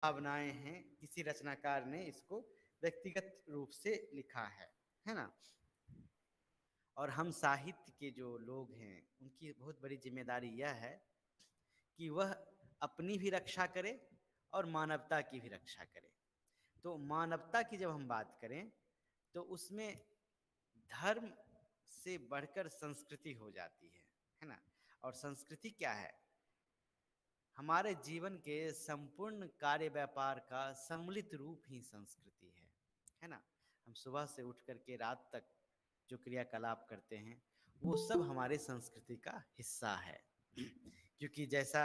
भावनाएं हैं, किसी रचनाकार ने इसको व्यक्तिगत रूप से लिखा है ना। और हम साहित्य के जो लोग हैं उनकी बहुत बड़ी जिम्मेदारी यह है कि वह अपनी भी रक्षा करे और मानवता की भी रक्षा करे। तो मानवता की जब हम बात करें तो उसमें धर्म से बढ़कर संस्कृति हो जाती है ना। और संस्कृति क्या है? हमारे जीवन के संपूर्ण कार्य व्यापार का सम्मिलित रूप ही संस्कृति है ना। हम सुबह से उठ करके रात तक जो क्रियाकलाप करते हैं वो सब हमारे संस्कृति का हिस्सा है। क्योंकि जैसा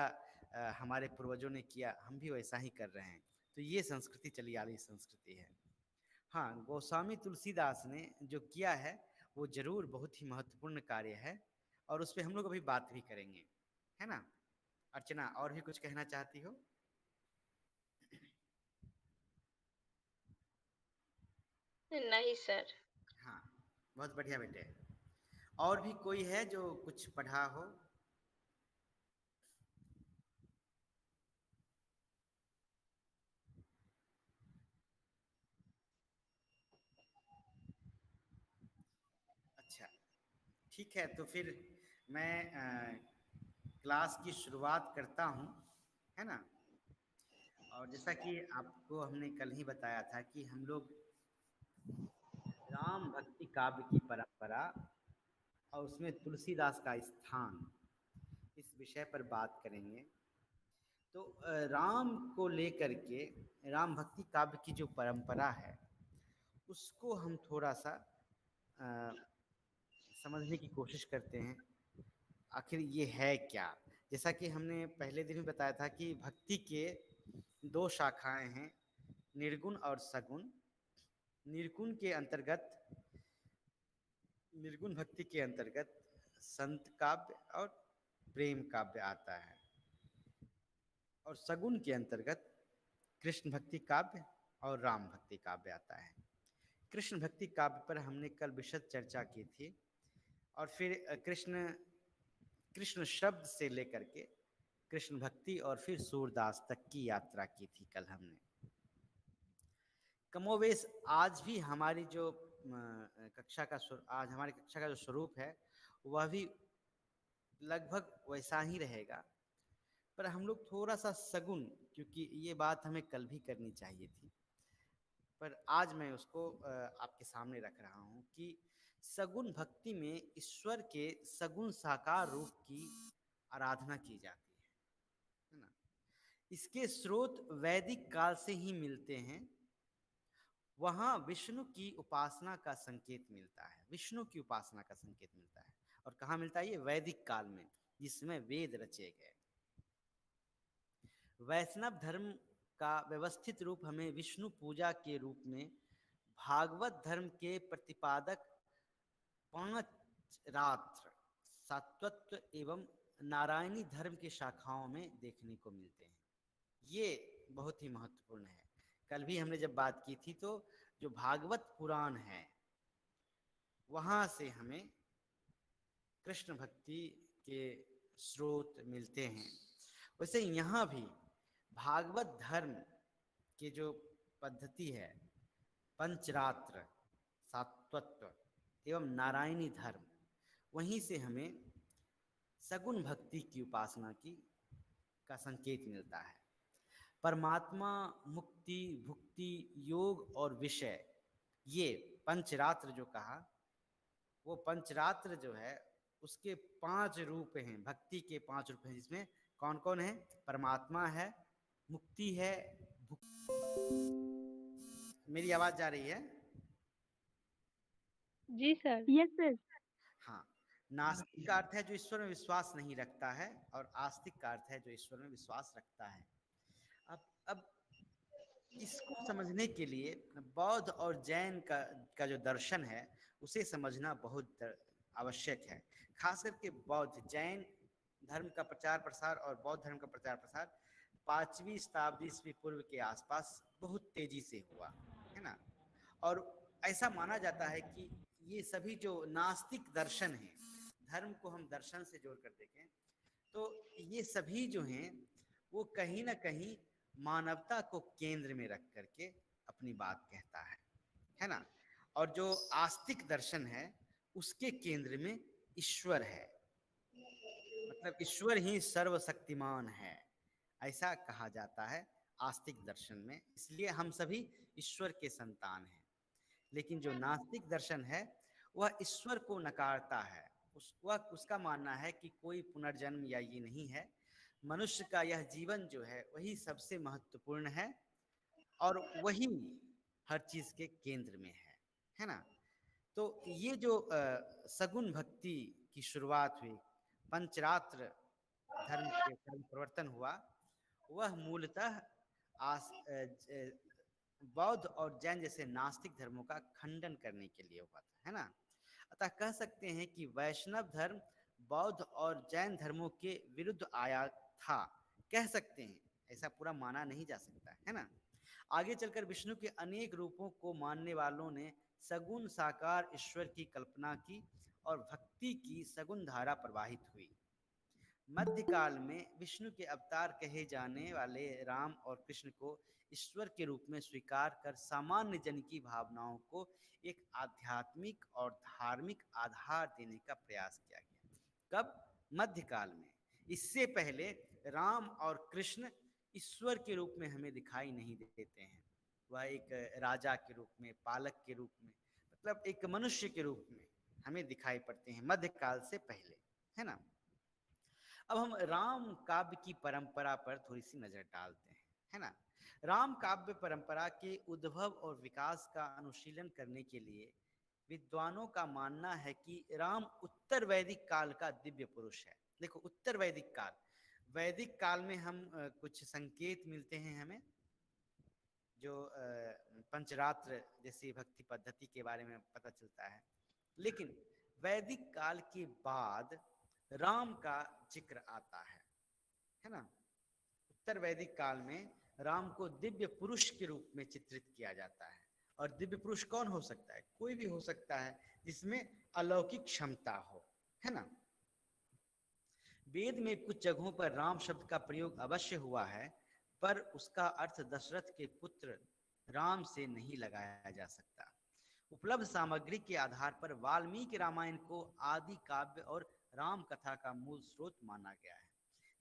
हमारे पूर्वजों ने किया हम भी वैसा ही कर रहे हैं। तो ये संस्कृति चली आ रही संस्कृति है। हाँ, गोस्वामी तुलसीदास ने जो किया है वो जरूर बहुत ही महत्वपूर्ण कार्य है और उस पर हम लोग अभी बात भी करेंगे, है ना। अर्चना, और भी कुछ कहना चाहती हो? नहीं सर। हाँ, बहुत बढ़िया बेटे। और भी कोई है जो कुछ पढ़ा हो? अच्छा, ठीक है, तो फिर मैं क्लास की शुरुआत करता हूँ, है ना। और जैसा कि आपको हमने कल ही बताया था कि हम लोग राम भक्ति काव्य की परंपरा और उसमें तुलसीदास का स्थान, इस विषय पर बात करेंगे। तो राम को लेकर के राम भक्ति काव्य की जो परंपरा है उसको हम थोड़ा सा अ, समझने की कोशिश करते हैं। आखिर ये है क्या? जैसा कि हमने पहले दिन में बताया था कि भक्ति के दो शाखाएं हैं, निर्गुण और सगुण। निर्गुण के अंतर्गत, निर्गुण भक्ति के अंतर्गत संत काव्य और प्रेम काव्य आता है और सगुण के अंतर्गत कृष्ण भक्ति काव्य और राम भक्ति काव्य आता है। कृष्ण भक्ति काव्य पर हमने कल विशद चर्चा की थी और फिर कृष्ण कृष्ण शब्द से लेकर के कृष्ण भक्ति और फिर सूरदास तक की यात्रा की थी कल हमने। कमोवेश आज भी हमारी जो आज हमारी कक्षा का जो स्वरूप है वह भी लगभग वैसा ही रहेगा, पर हम लोग थोड़ा सा सगुन, क्योंकि ये बात हमें कल भी करनी चाहिए थी पर आज मैं उसको आपके सामने रख रहा हूं कि सगुन भक्ति में ईश्वर के सगुन साकार रूप की आराधना की जाती है ना। इसके स्रोत वैदिक काल से ही मिलते हैं। वहां विष्णु की उपासना का संकेत मिलता है, विष्णु की उपासना का संकेत मिलता है। और कहाँ मिलता है? ये वैदिक काल में, जिसमें वेद रचे गए। वैष्णव धर्म का व्यवस्थित रूप हमें विष्णु पूजा के रूप में भागवत धर्म के प्रतिपादक पांच रात्र, सात्वत्व एवं नारायणी धर्म की शाखाओं में देखने को मिलते हैं। ये बहुत ही महत्वपूर्ण है। कल भी हमने जब बात की थी तो जो भागवत पुराण है वहां से हमें कृष्ण भक्ति के स्रोत मिलते हैं। वैसे यहाँ भी भागवत धर्म की जो पद्धति है, पंचरात्र, सात्वत्व एवं नारायणी धर्म, वहीं से हमें सगुण भक्ति की उपासना की का संकेत मिलता है। परमात्मा, मुक्ति, भुक्ति, योग और विषय, ये पंचरात्र जो कहा, वो पंचरात्र जो है उसके 5 रूप हैं, भक्ति के 5 रूप हैं, जिसमें कौन कौन है? परमात्मा है, मुक्ति है, मेरी आवाज जा रही है? जी सर। Yes sir. हाँ। नास्तिक का अर्थ है जो ईश्वर में विश्वास नहीं रखता है और आस्तिक का अर्थ है जो ईश्वर में विश्वास रखता है। अब इसको समझने के लिए बौद्ध और जैन का जो दर्शन है उसे समझना बहुत आवश्यक है। खास करके बौद्ध जैन धर्म का प्रचार प्रसार और बौद्ध धर्म का प्रचार प्रसार 5वीं शताब्दी ईस्वी पूर्व के आसपास बहुत तेजी से हुआ, है ना। और ऐसा माना जाता है कि ये सभी जो नास्तिक दर्शन हैं, धर्म को हम दर्शन से जोड़ कर देखें तो ये सभी जो हैं वो कहीं ना कहीं मानवता को केंद्र में रख करके अपनी बात कहता है ना। और जो आस्तिक दर्शन है उसके केंद्र में ईश्वर है, मतलब ईश्वर ही सर्वशक्तिमान है, ऐसा कहा जाता है आस्तिक दर्शन में। इसलिए हम सभी ईश्वर के संतान हैं। लेकिन जो नास्तिक दर्शन है वह ईश्वर को नकारता है। उसका मानना है कि कोई पुनर्जन्म या ये नहीं है, मनुष्य का यह जीवन जो है वही सबसे महत्वपूर्ण है और वही हर चीज के केंद्र में है ना। तो ये जो सगुण भक्ति की शुरुआत हुई, पंचरात्र धर्म के धर्म प्रवर्तन हुआ, वह मूलतः बौद्ध और जैन जैसे नास्तिक धर्मों का खंडन करने के लिए हुआ था, है ना। अतः कह सकते हैं कि वैष्णव धर्म बौद्ध और जैन धर्मों के विरुद्ध आया था, कह सकते हैं, ऐसा पूरा माना नहीं जा सकता, है ना। आगे चलकर विष्णु के अनेक रूपों को मानने वालों ने सगुण साकार ईश्वर की कल्पना की और भक्ति की सगुण धारा प्रवाहित हुई। मध्यकाल में विष्णु के अवतार कहे जाने वाले राम और कृष्ण को ईश्वर के रूप में स्वीकार कर सामान्य जन की भावनाओं को एक आध्यात्मिक और धार्मिक आधार देने का प्रयास किया गया। कब? मध्यकाल में। इससे पहले राम और कृष्ण ईश्वर के रूप में हमें दिखाई नहीं देते हैं। वह एक राजा के रूप में, पालक के रूप में, मतलब एक मनुष्य के रूप में हमें दिखाई पड़ते हैं मध्यकाल से पहले, है ना। अब हम राम काव्य की परंपरा पर थोड़ी सी नजर डालते हैं, है ना। राम काव्य परंपरा के उद्भव और विकास का अनुशीलन करने के लिए विद्वानों का मानना है कि राम उत्तर वैदिक काल का दिव्य पुरुष है। देखो, उत्तर वैदिक काल, वैदिक काल में हम कुछ संकेत मिलते हैं हमें, जो पंचरात्र जैसी भक्ति पद्धति के बारे में पता चलता है। लेकिन वैदिक काल के बाद राम का जिक्र आता है ना। उत्तर वैदिक काल में राम को दिव्य पुरुष के रूप में चित्रित किया जाता है। और दिव्य पुरुष कौन हो सकता है? कोई भी हो सकता है जिसमें अलौकिक क्षमता हो, है ना। वेद में कुछ जगहों पर राम शब्द का प्रयोग अवश्य हुआ है, पर उसका अर्थ दशरथ के पुत्र राम से नहीं लगाया जा सकता। उपलब्ध सामग्री के आधार पर वाल्मीकि रामायण को आदि काव्य और राम कथा का मूल स्रोत माना गया है।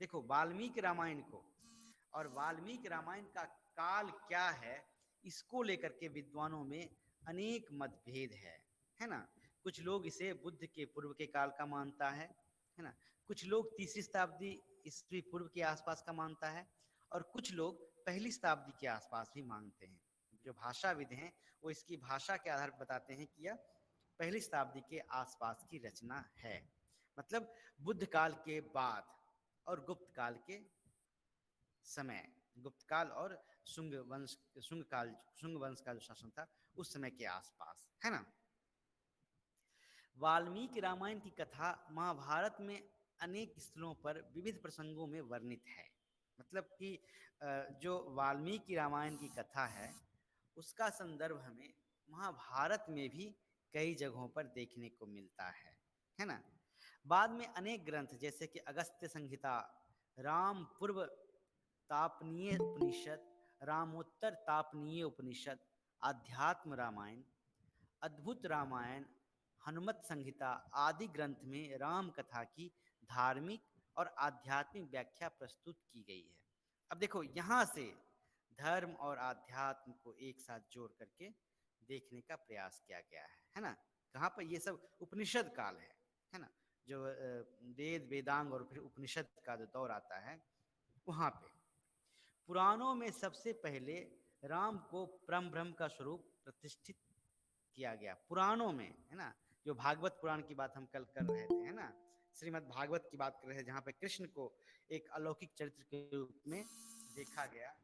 देखो, वाल्मीकि रामायण को और वाल्मीकि रामायण का काल क्या है, इसको लेकर के विद्वानों में अनेक मतभेद है ना। कुछ लोग इसे बुद्ध के पूर्व के काल का मानता है ना। कुछ लोग तीसरी शताब्दी ईस्वी पूर्व के आसपास का मानता है, और कुछ लोग पहली शताब्दी के आसपास भी मानते हैं। जो भाषाविद हैं वो इसकी भाषा के आधार पर बताते हैं कि यह पहली शताब्दी के आसपास की रचना है, मतलब बुद्ध काल के बाद और गुप्त काल के समय, गुप्त काल और शुंग वंश का जो शासन था उस समय के आसपास, है ना। वाल्मीकि रामायण की कथा महाभारत में अनेक स्थलों पर विविध प्रसंगों में वर्णित है। मतलब कि जो वाल्मीकि रामायण की कथा है उसका संदर्भ हमें महाभारत में भी कई जगहों पर देखने को मिलता है ना। बाद में अनेक ग्रंथ जैसे कि अगस्त्य संहिता, राम पूर्व तापनीय उपनिषद, रामोत्तर तापनीय उपनिषद, आध्यात्म रामायण, अद्भुत रामायण, हनुमत संहिता आदि ग्रंथ में राम कथा की धार्मिक और आध्यात्मिक व्याख्या प्रस्तुत की गई है। अब देखो, यहाँ से धर्म और आध्यात्म को एक साथ जोड़ करके देखने का प्रयास किया गया है ना। कहाँ पर? ये सब उपनिषद काल है ना, जो वेद वेदांग और फिर उपनिषद का जो दौर आता है वहाँ पे। पुराणों में सबसे पहले राम को परम ब्रह्म का स्वरूप प्रतिष्ठित किया गया, पुराणों में, है ना। जो भागवत पुराण की बात हम कल कर रहे थे, है ना, श्रीमद् भागवत की बात कर रहे थे, जहाँ पे कृष्ण को एक अलौकिक चरित्र के रूप में देखा गया,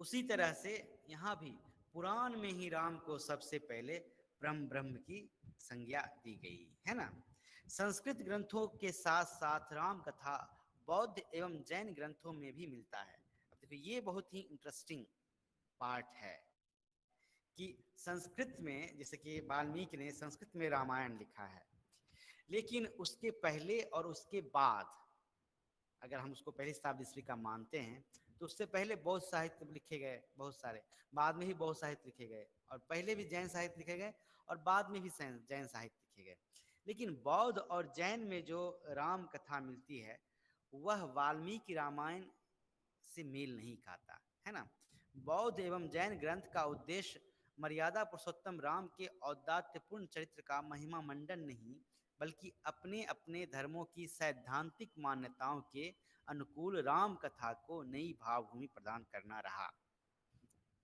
उसी तरह से यहाँ भी पुराण में ही राम को सबसे पहले परम ब्रह्म की संज्ञा दी गई, है ना। संस्कृत ग्रंथों के साथ साथ राम कथा बौद्ध एवं जैन ग्रंथों में भी मिलता है। अब देखो, ये बहुत ही इंटरेस्टिंग पार्ट है कि संस्कृत में, जैसे कि वाल्मीकि ने संस्कृत में रामायण लिखा है, लेकिन उसके पहले और उसके बाद अगर हम उसको पहली शताब्दी ईस्वी का मानते हैं, तो उससे पहले बौद्ध साहित्य लिखे गए बहुत सारे, बाद में ही बौद्ध साहित्य लिखे गए, और पहले भी जैन साहित्य लिखे गए, और बाद में भी जैन साहित्य लिखे गए। लेकिन बौद्ध और जैन में जो राम कथा मिलती है वह वाल्मीकि रामायण से मेल नहीं खाता है ना। बौद्ध एवं जैन ग्रंथ का उद्देश्य मर्यादा पुरुषोत्तम राम के औदात्यपूर्ण चरित्र का महिमा मंडन नहीं, बल्कि अपने अपने धर्मों की सैद्धांतिक मान्यताओं के अनुकूल राम कथा को नई भावभूमि प्रदान करना रहा।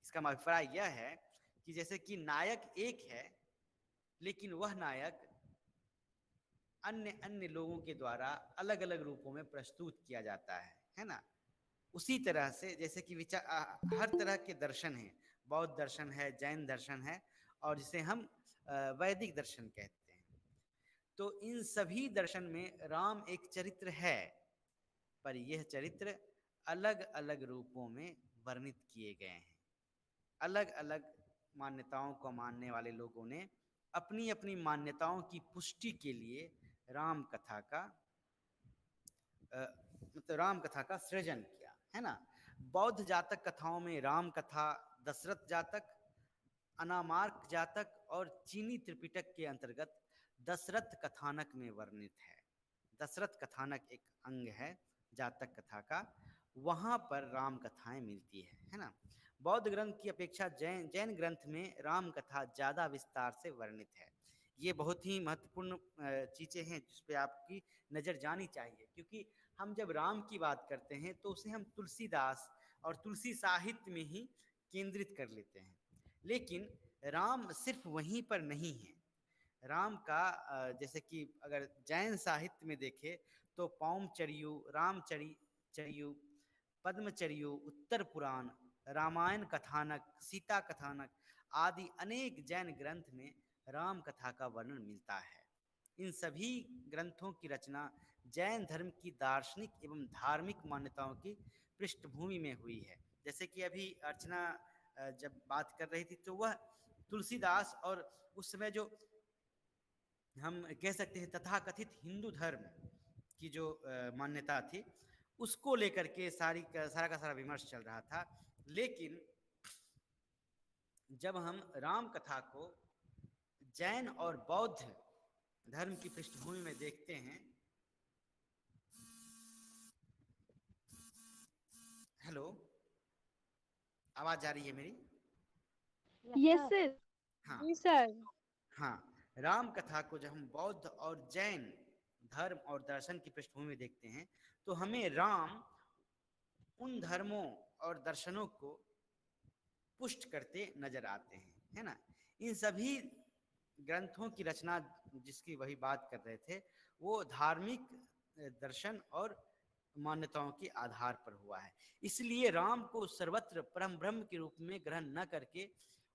इसका अभिप्राय यह है कि जैसे कि नायक एक है, लेकिन वह नायक अन्य अन्य लोगों के द्वारा अलग अलग रूपों में प्रस्तुत किया जाता है ना। उसी तरह से जैसे कि हर तरह के दर्शन हैं, बौद्ध दर्शन है, जैन दर्शन है, और जिसे हम वैदिक दर्शन कहते हैं। तो इन सभी दर्शन में राम एक चरित्र है, पर यह चरित्र अलग अलग रूपों में वर्णित किए गए हैं। अलग अलग मान्यताओं को मानने वाले लोगों ने अपनी अपनी मान्यताओं की पुष्टि के लिए राम कथा का मतलब राम कथा का सृजन किया है ना। बौद्ध जातक कथाओं में राम कथा दशरथ जातक, अनामार्क जातक और चीनी त्रिपिटक के अंतर्गत दशरथ कथानक में वर्णित है। दशरथ कथानक एक अंग है जातक कथा का, वहां पर राम कथाएं मिलती है ना। बौद्ध ग्रंथ की अपेक्षा जैन ग्रंथ में राम कथा ज़्यादा विस्तार से वर्णित है। ये बहुत ही महत्वपूर्ण चीज़ें हैं जिस पे आपकी नज़र जानी चाहिए, क्योंकि हम जब राम की बात करते हैं तो उसे हम तुलसीदास और तुलसी साहित्य में ही केंद्रित कर लेते हैं। लेकिन राम सिर्फ वहीं पर नहीं है। राम का जैसे कि अगर जैन साहित्य में देखें तो पौमचर्यु, रामचरियु, पद्मचर्यु, उत्तर पुराण, रामायण कथानक, सीता कथानक आदि अनेक जैन ग्रंथ में राम कथा का वर्णन मिलता है। इन सभी ग्रंथों की रचना जैन धर्म की दार्शनिक एवं धार्मिक मान्यताओं की पृष्ठभूमि में हुई है। जैसे कि अभी अर्चना जब बात कर रही थी तो वह तुलसीदास और उस समय जो हम कह सकते हैं तथाकथित हिंदू धर्म की जो मान्यता थी उसको लेकर के सारा का सारा विमर्श चल रहा था। लेकिन जब हम राम कथा को जैन और बौद्ध धर्म की पृष्ठभूमि में देखते हैं। हेलो, आवाज आ रही है मेरी? Yes sir. हाँ जी सर। हाँ, राम कथा को जब हम बौद्ध और जैन धर्म और दर्शन की पृष्ठभूमि में देखते हैं तो हमें राम उन धर्मों और दर्शनों को पुष्ट करते नजर आते हैं, है ना। इन सभी ग्रंथों की रचना जिसकी वही बात कर रहे थे वो धार्मिक दर्शन और मान्यताओं के आधार पर हुआ है। इसलिए राम को सर्वत्र परम ब्रह्म के रूप में ग्रहण न करके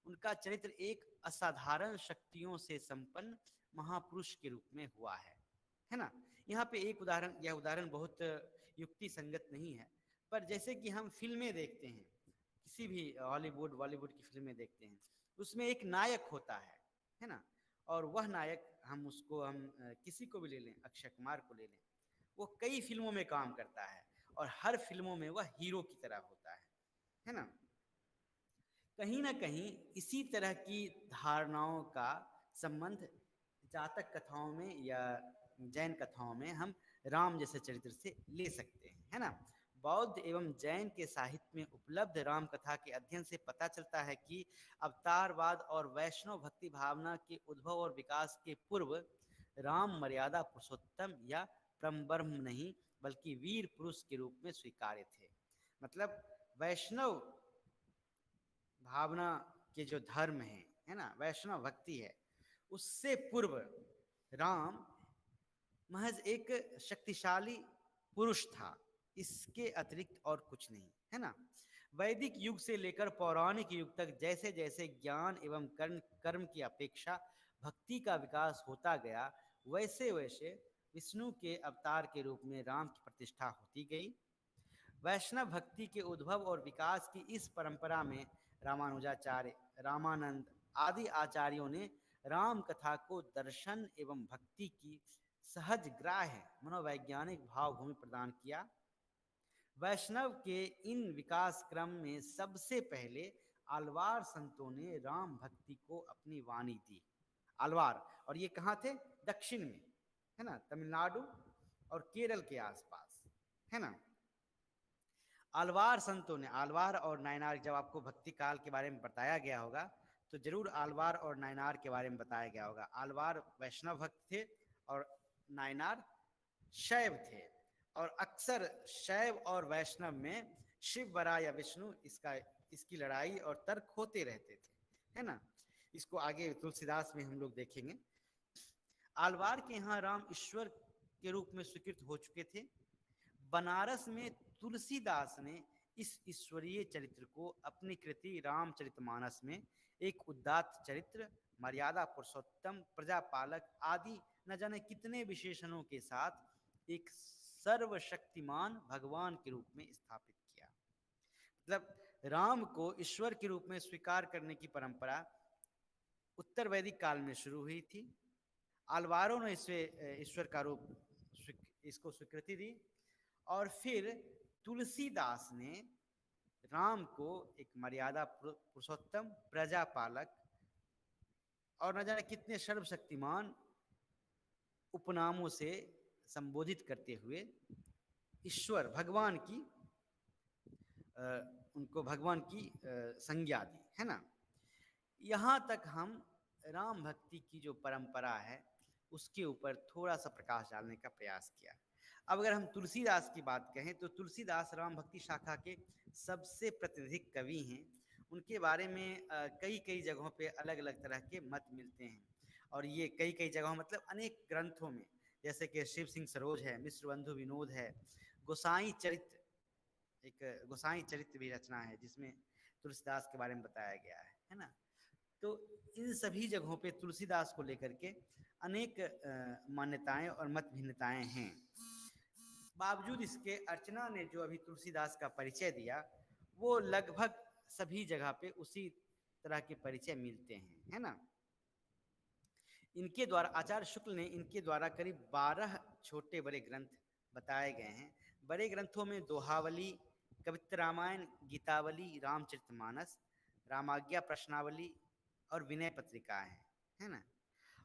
उनका चरित्र एक असाधारण शक्तियों से संपन्न महापुरुष के रूप में हुआ है ना। यहाँ पे एक उदाहरण, यह उदाहरण बहुत युक्ति संगत नहीं है, पर जैसे कि हम फिल्में देखते हैं, किसी भी हॉलीवुड बॉलीवुड की फिल्में देखते हैं, उसमें एक नायक होता है ना। और वह नायक हम किसी को भी ले लें, अक्षय कुमार को ले लें, वो कई फिल्मों में काम करता है और हर फिल्मों में वह हीरो की तरह होता है ना। कहीं ना कहीं इसी तरह की धारणाओं का संबंध जातक कथाओं में या जैन कथाओं में हम राम जैसे चरित्र से ले सकते हैं, है ना। बौद्ध एवं जैन के साहित्य में उपलब्ध राम कथा के अध्ययन से पता चलता है कि अवतारवाद और वैष्णव भक्ति भावना के उद्भव और विकास के पूर्व राम मर्यादा पुरुषोत्तम या परम ब्रह्म नहीं बल्कि वीर पुरुष के रूप में स्वीकार्य थे। मतलब वैष्णव भावना के जो धर्म है ना, वैष्णव भक्ति है, उससे पूर्व राम महज एक शक्तिशाली पुरुष था, इसके अतिरिक्त और कुछ नहीं, है ना। वैदिक युग से लेकर पौराणिक युग तक जैसे जैसे ज्ञान एवं कर्म की अपेक्षा भक्ति का विकास होता गया, वैसे वैसे विष्णु के अवतार के रूप में राम की प्रतिष्ठा होती गई। वैष्णव भक्ति के उद्भव और विकास की इस परंपरा में रामानुजाचार्य, रामानंद आदि आचार्यों ने राम कथा को दर्शन एवं भक्ति की सहज ग्राह्य मनोवैज्ञानिक भावभूमि प्रदान किया। वैष्णव के इन विकास क्रम में सबसे पहले आलवार संतों ने राम भक्ति को अपनी वाणी दी। आलवार, और ये कहाँ थे? दक्षिण में, है ना, तमिलनाडु और केरल के आसपास, है ना। आलवार संतों ने, आलवार और नायनार, जब आपको भक्ति काल के बारे में बताया गया होगा तो जरूर आलवार और नायनार के बारे में बताया गया होगा। आलवार वैष्णव भक्त थे और नायनार शैव थे, और अक्सर शैव और वैष्णव में शिव बरा या विष्णु इसकी लड़ाई और तर्क होते रहते थे, है ना। इसको आगे तुलसीदास में हम लोग देखेंगे। आलवार के यहाँ राम ईश्वर के रूप में स्वीकृत हो चुके थे। बनारस में तुलसीदास ने इस ईश्वरीय चरित्र को अपनी कृति रामचरितमानस में एक उदात्त चरित्र, मर्यादा पुरुषोत्तम, प्रजापालक आदि न जाने कितने विशेषणों के साथ एक सर्वशक्तिमान भगवान के रूप में स्थापित किया। मतलब राम को ईश्वर के रूप में स्वीकार करने की परंपरा उत्तर वैदिक काल में शुरू हुई थी। आलवारों ने इसे ईश्वर का रूप इसको स्वीकृति दी, और फिर तुलसीदास ने राम को एक मर्यादा पुरुषोत्तम, प्रजापालक और न जाने कितने सर्वशक्तिमान उपनामों से संबोधित करते हुए ईश्वर भगवान की उनको भगवान की संज्ञा दी, है ना। यहाँ तक हम राम भक्ति की जो परंपरा है उसके ऊपर थोड़ा सा प्रकाश डालने का प्रयास किया। अब अगर हम तुलसीदास की बात कहें तो तुलसीदास राम भक्ति शाखा के सबसे प्रतिनिधिक कवि हैं। उनके बारे में कई जगहों पे अलग अलग तरह के मत मिलते हैं, और ये कई जगहों मतलब अनेक ग्रंथों में, जैसे कि शिव सिंह सरोज है, मिश्र बंधु विनोद है, गोसाई चरित्र, एक गोसाई चरित्र भी रचना है जिसमें तुलसीदास के बारे में बताया गया है ना। तो इन सभी जगहों पे तुलसीदास को लेकर के अनेक मान्यताएं और मत भिन्नताएं हैं। बावजूद इसके अर्चना ने जो अभी तुलसीदास का परिचय दिया वो लगभग सभी जगह पे उसी तरह के परिचय मिलते हैं, है ना। इनके द्वारा, आचार्य शुक्ल ने इनके द्वारा करीब 12 छोटे बड़े ग्रंथ बताए गए हैं। बड़े ग्रंथों में दोहावली, कवित्र रामायण, गीतावली, रामचरितमानस, रामाज्ञा प्रश्नावली और विनय पत्रिका है ना।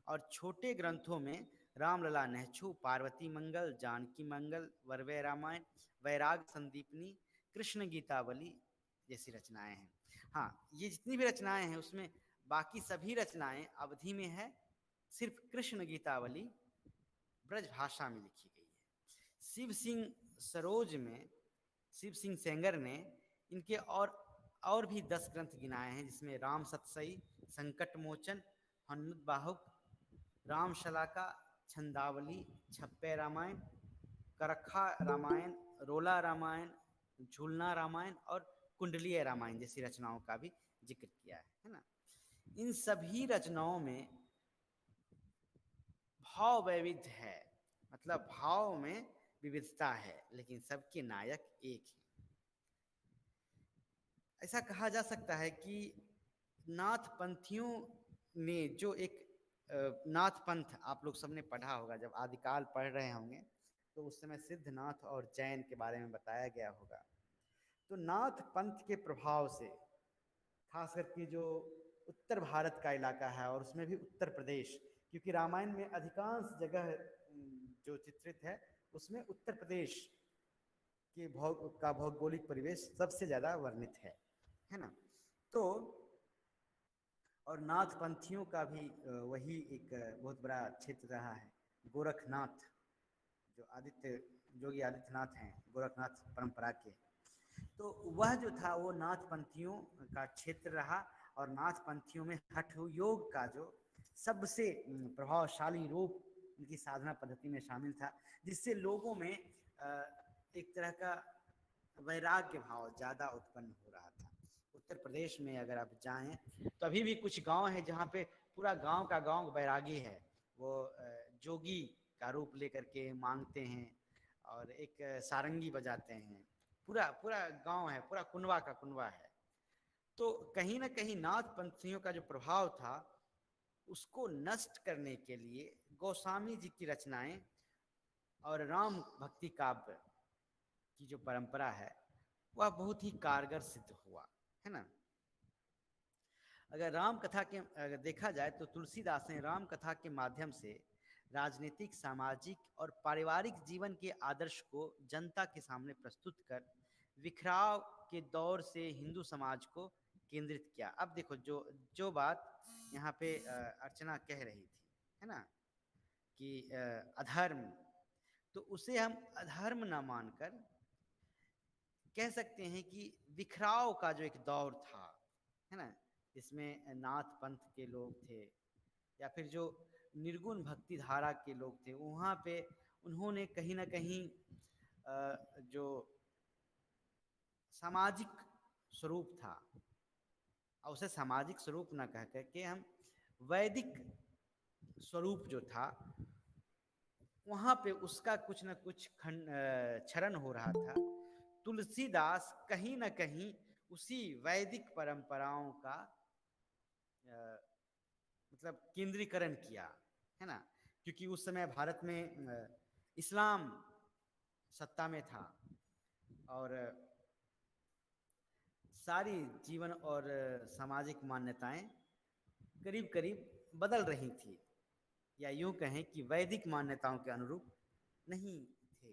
और छोटे ग्रंथों में रामलला नहछू, पार्वती मंगल, जानकी मंगल, वरवय रामायण, वैराग संदीपनी, कृष्ण गीतावली जैसी रचनाएं हैं। हाँ, ये जितनी भी रचनाएं हैं उसमें बाकी सभी रचनाएं अवधि में है, सिर्फ कृष्ण गीतावली ब्रज भाषा में लिखी गई है। शिव सिंह सरोज में शिव सिंह सेंगर ने इनके और भी 10 ग्रंथ गिनाए हैं, जिसमें राम सतसई, संकट मोचन, हनुमत बाहुक, राम शलाका, छंदावली, छप्पे रामायण, करखा रामायण, रोला रामायण, झूलना रामायण और कुंडलीय रामायण जैसी रचनाओं का भी जिक्र किया है ना। इन सभी रचनाओं में भाव वैविध्य है, मतलब भाव में विविधता है, लेकिन सबके नायक एक हैं। ऐसा कहा जा सकता है कि नाथ पंथियों ने जो एक नाथ पंथ आप लोग सबने पढ़ा होगा, जब आदिकाल पढ़ रहे होंगे तो उस समय सिद्धनाथ और जैन के बारे में बताया गया होगा। तो नाथ पंथ के प्रभाव से खास करके जो उत्तर भारत का इलाका है और उसमें भी उत्तर प्रदेश, क्योंकि रामायण में अधिकांश जगह जो चित्रित है उसमें उत्तर प्रदेश के भौगोलिक परिवेश सबसे ज़्यादा वर्णित है ना। तो और नाथ पंथियों का भी वही एक बहुत बड़ा क्षेत्र रहा है। गोरखनाथ, जो योगी आदित्यनाथ हैं, गोरखनाथ परंपरा के, तो वह जो था वो नाथ पंथियों का क्षेत्र रहा। और नाथ पंथियों में हठ योग का जो सबसे प्रभावशाली रूप उनकी साधना पद्धति में शामिल था, जिससे लोगों में एक तरह का वैराग्य भाव ज़्यादा उत्पन्न हो रहा था। उत्तर प्रदेश में अगर आप जाएं तो अभी भी कुछ गांव हैं जहाँ पे पूरा गांव का गांव बैरागी है, वो जोगी का रूप लेकर के मांगते हैं और एक सारंगी बजाते हैं। पूरा गांव है, पूरा कुनवा का कुनवा है। तो कहीं ना कहीं नाथ पंथियों का जो प्रभाव था उसको नष्ट करने के लिए गोस्वामी जी की रचनाएं और राम भक्ति काव्य की जो परंपरा है वह बहुत ही कारगर सिद्ध हुआ, है ना। अगर राम कथा के अगर देखा जाए तो तुलसीदास ने राम कथा के माध्यम से राजनीतिक, सामाजिक और पारिवारिक जीवन के आदर्श को जनता के सामने प्रस्तुत कर बिखराव के दौर से हिंदू समाज को केंद्रित किया। अब देखो जो जो बात यहाँ पे अर्चना कह रही थी, है ना, कि अधर्म, तो उसे हम अधर्म ना मानकर कह सकते हैं कि बिखराव का जो एक दौर था, है ना, इसमें नाथ पंथ के लोग थे या फिर जो निर्गुण भक्ति धारा के लोग थे, वहाँ पे उन्होंने कहीं ना कहीं जो सामाजिक स्वरूप था, और उसे सामाजिक स्वरूप ना कह करके हम वैदिक स्वरूप जो था, वहाँ पे उसका कुछ न कुछ क्षरण हो रहा था। तुलसीदास कहीं न कहीं उसी वैदिक परंपराओं का मतलब केंद्रीकरण किया, है ना, क्योंकि उस समय भारत में इस्लाम सत्ता में था और सारी जीवन और सामाजिक मान्यताएं करीब करीब बदल रही थी, या यूं कहें कि वैदिक मान्यताओं के अनुरूप नहीं थे।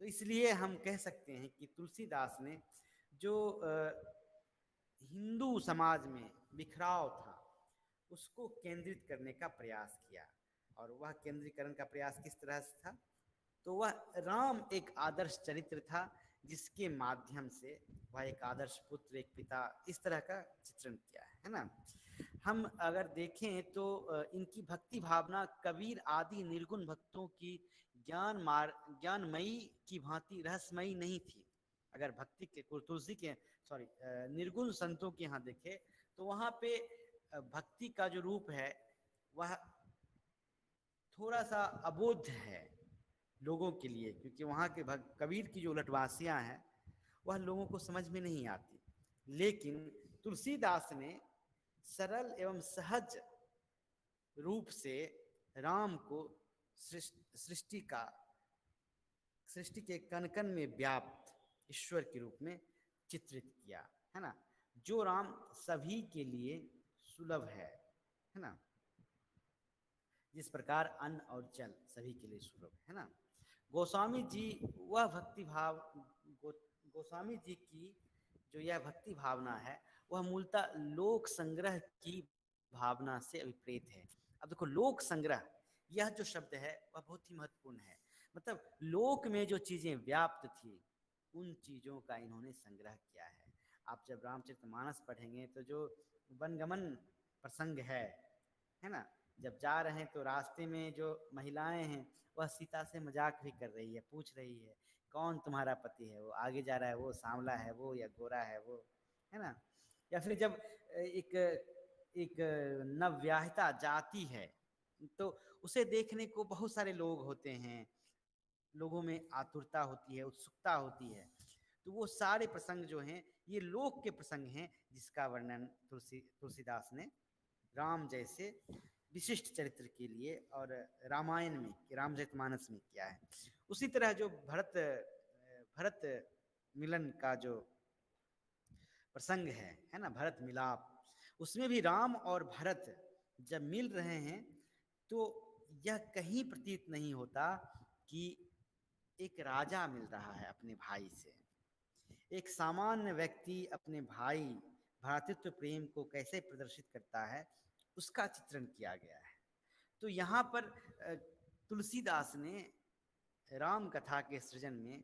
तो इसलिए हम कह सकते हैं कि तुलसीदास ने जो हिंदू समाज में बिखराव था उसको केंद्रित करने का प्रयास किया। और वह केंद्रीकरण का प्रयास किस तरह से था, तो वह राम एक आदर्श चरित्र था जिसके माध्यम से वह एक आदर्श पुत्र, एक पिता, इस तरह का चित्रण किया है ना। हम अगर देखें तो इनकी भक्ति भावना कबीर आदि निर्गुण भक्तों की ज्ञानमयी की भांति रहस्यमयी नहीं थी। अगर भक्ति के तुलसी के निर्गुण संतों के यहाँ देखे तो वहाँ पे भक्ति का जो रूप है वह थोड़ा सा अबोध है लोगों के लिए, क्योंकि वहाँ के कबीर की जो उलटवासियाँ हैं वह लोगों को समझ में नहीं आती। लेकिन तुलसीदास ने सरल एवं सहज रूप से राम को सृष्टि के कण कण में व्याप्त ईश्वर के रूप में चित्रित किया, है ना, जो राम सभी के लिए सुलभ है ना, जिस प्रकार अन्न और जल सभी के लिए सुलभ है ना। गोस्वामी जी वह भक्ति भाव गोस्वामी जी की जो यह भक्ति भावना है वह मूलतः लोक संग्रह की भावना से अभिप्रेत है। अब देखो, लोक संग्रह यह जो शब्द है वह बहुत ही महत्वपूर्ण है। मतलब लोक में जो चीजें व्याप्त थी उन चीजों का इन्होंने संग्रह किया है। आप जब रामचरितमानस पढ़ेंगे तो जो वनगमन प्रसंग है ना, जब जा रहे हैं तो रास्ते में जो महिलाएं हैं वह सीता से मजाक भी कर रही है, पूछ रही है कौन तुम्हारा पति है, वो आगे जा रहा है, वो सांवला है वो या गोरा है वो, है ना। या फिर जब एक नवविवाहिता जाती है तो उसे देखने को बहुत सारे लोग होते हैं, लोगों में आतुरता होती है, उत्सुकता होती है। तो वो सारे प्रसंग जो हैं ये लोक के प्रसंग हैं जिसका वर्णन तुलसीदास ने राम जैसे विशिष्ट चरित्र के लिए और रामायण में, रामचरितमानस में किया है। उसी तरह जो भरत मिलन का जो प्रसंग है ना, भरत मिलाप, उसमें भी राम और भरत जब मिल रहे हैं तो यह कहीं प्रतीत नहीं होता कि एक राजा मिल रहा है अपने भाई से। एक सामान्य व्यक्ति अपने भाई भ्रातृत्व प्रेम को कैसे प्रदर्शित करता है उसका चित्रण किया गया है। तो यहाँ पर तुलसीदास ने राम कथा के सृजन में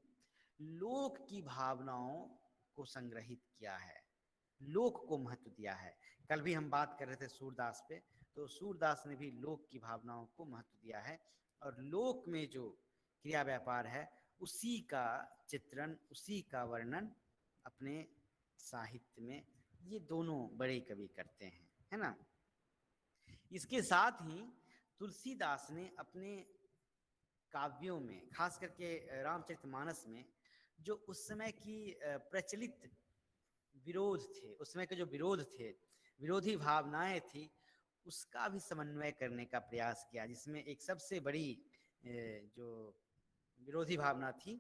लोक की भावनाओं को संग्रहित किया है, लोक को महत्व दिया है। कल भी हम बात कर रहे थे सूरदास पे, तो सूरदास ने भी लोक की भावनाओं को महत्व दिया है और लोक में जो क्रिया व्यापार है उसी का चित्रण, उसी का वर्णन अपने साहित्य में ये दोनों बड़े कवि करते हैं, है ना। इसके साथ ही तुलसीदास ने अपने काव्यों में, खास करके रामचरितमानस में, जो उस समय की प्रचलित विरोध थे, उस समय के जो विरोध थे, विरोधी भावनाएं थी, उसका भी समन्वय करने का प्रयास किया। जिसमें एक सबसे बड़ी जो विरोधी भावना थी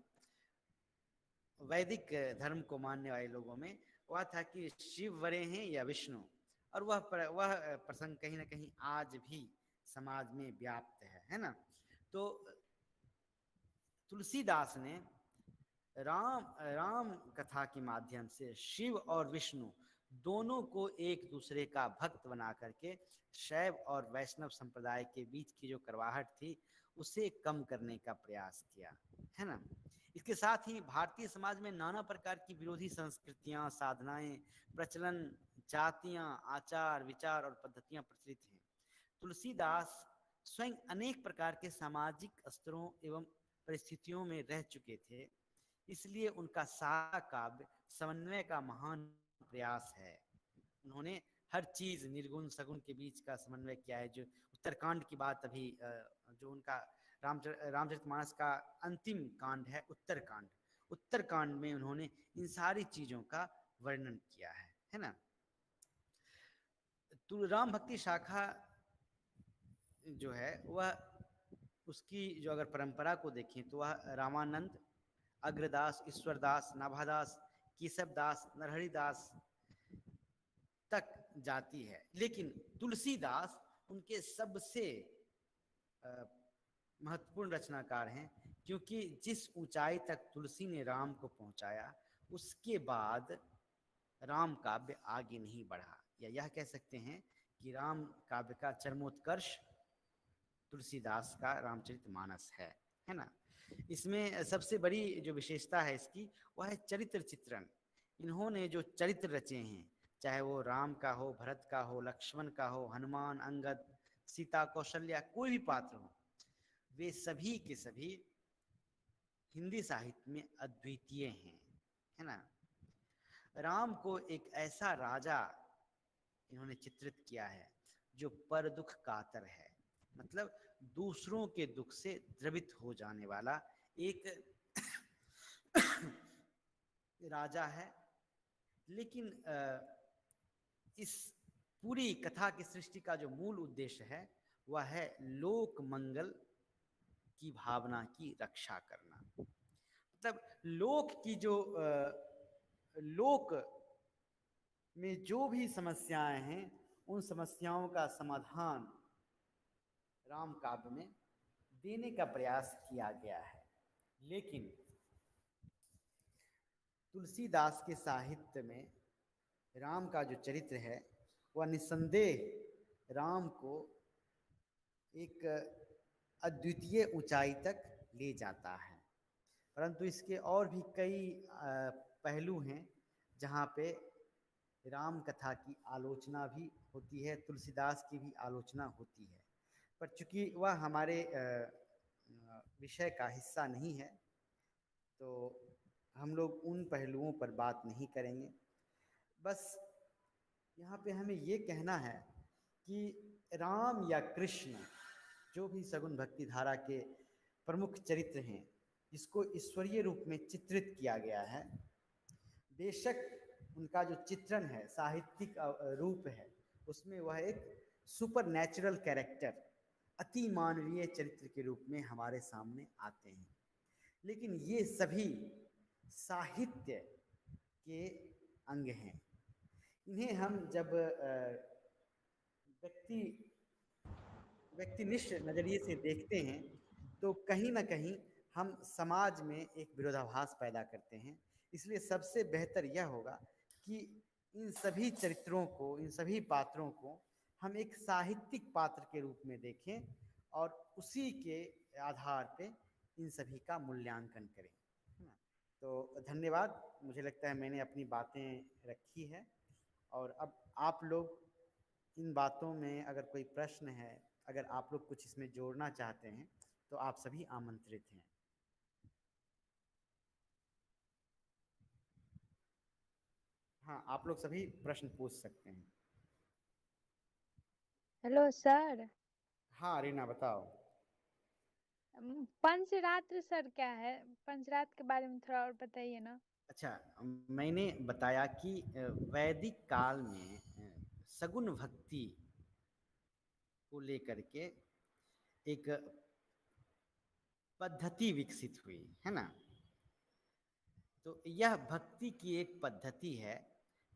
वैदिक धर्म को मानने वाले लोगों में वह था कि शिव बड़े हैं या विष्णु, और वह प्रसंग कहीं ना कहीं आज भी समाज में व्याप्त है ना। तो तुलसीदास ने राम कथा के माध्यम से शिव और विष्णु दोनों को एक दूसरे का भक्त बना करके शैव और वैष्णव संप्रदाय के बीच की जो करवाहट थी उसे कम करने का प्रयास किया, है ना। इसके साथ ही भारतीय समाज में नाना प्रकार की विरोधी संस्कृतियां, साधनाएं, प्रचलन, जातियां, आचार विचार और पद्धतियां प्रचलित हैं। तुलसीदास स्वयं अनेक प्रकार के सामाजिक स्तरों एवं परिस्थितियों में रह चुके थे, इसलिए उनका सारा काव्य समन्वय का महान प्रयास है। उन्होंने हर चीज निर्गुण सगुण के बीच का समन्वय किया है। जो उत्तरकांड की बात अभी जो उनका रामचरितमानस का अंतिम कांड है उत्तरकांड, उत्तरकांड में उन्होंने इन सारी चीजों का वर्णन किया है ना। तो राम भक्ति शाखा जो है वह उसकी जो अगर परंपरा को देखें तो वह रामानंद, अग्रदास, ईश्वरदास, नाभादास, केशवदास, नरहरिदास तक जाती है। लेकिन तुलसीदास उनके सबसे महत्वपूर्ण रचनाकार हैं, क्योंकि जिस ऊंचाई तक तुलसी ने राम को पहुंचाया उसके बाद राम काव्य आगे नहीं बढ़ा, या यह कह सकते हैं कि राम काव्य का चरमोत्कर्ष तुलसीदास का रामचरितमानस है ना। इसमें सबसे बड़ी जो विशेषता है इसकी वह है चरित्र चित्रण। इन्होंने जो चरित्र रचे हैं, चाहे वो राम का हो, भरत का हो, लक्ष्मण का हो, हनुमान, अंगद, सीता, कौशल्या, कोई भी पात्र हो, वे सभी के सभी हिंदी साहित्य में अद्वितीय हैं, है ना। राम को एक ऐसा राजा इन्होंने चित्रित किया है जो पर दुख कातर है, मतलब दूसरों के दुख से द्रवित हो जाने वाला एक राजा है। लेकिन इस पूरी कथा की सृष्टि का जो मूल उद्देश्य है वह है लोक मंगल की भावना की रक्षा करना। मतलब लोक की जो लोक में जो भी समस्याएं हैं उन समस्याओं का समाधान राम काव्य में देने का प्रयास किया गया है। लेकिन तुलसीदास के साहित्य में राम का जो चरित्र है वह निस्संदेह राम को एक अद्वितीय ऊंचाई तक ले जाता है, परंतु इसके और भी कई पहलू हैं जहाँ पे राम कथा की आलोचना भी होती है, तुलसीदास की भी आलोचना होती है, पर चूंकि वह हमारे विषय का हिस्सा नहीं है तो हम लोग उन पहलुओं पर बात नहीं करेंगे। बस यहाँ पे हमें ये कहना है कि राम या कृष्ण जो भी सगुन भक्ति धारा के प्रमुख चरित्र हैं, इसको ईश्वरीय रूप में चित्रित किया गया है। बेशक उनका जो चित्रण है, साहित्यिक रूप है, उसमें वह एक सुपर नेचुरल कैरेक्टर, अति मानवीय चरित्र के रूप में हमारे सामने आते हैं, लेकिन ये सभी साहित्य के अंग हैं। इन्हें हम जब व्यक्तिनिष्ठ नज़रिए से देखते हैं तो कहीं ना कहीं हम समाज में एक विरोधाभास पैदा करते हैं। इसलिए सबसे बेहतर यह होगा कि इन सभी चरित्रों को, इन सभी पात्रों को हम एक साहित्यिक पात्र के रूप में देखें और उसी के आधार पे इन सभी का मूल्यांकन करें, है ना। तो धन्यवाद, मुझे लगता है मैंने अपनी बातें रखी है, और अब आप लोग इन बातों में अगर कोई प्रश्न है, अगर आप लोग कुछ इसमें जोड़ना चाहते हैं तो आप सभी आमंत्रित हैं। हाँ, आप लोग सभी प्रश्न पूछ सकते हैं। Hello sir. हाँ रीना बताओ। पंचरात्र सर क्या है? पंचरात्र के बारे में थोड़ा और बताइए ना। अच्छा, मैंने बताया कि वैदिक काल में सगुन भक्ति को लेकर के एक पद्धति विकसित हुई, है ना। तो यह भक्ति की एक पद्धति है,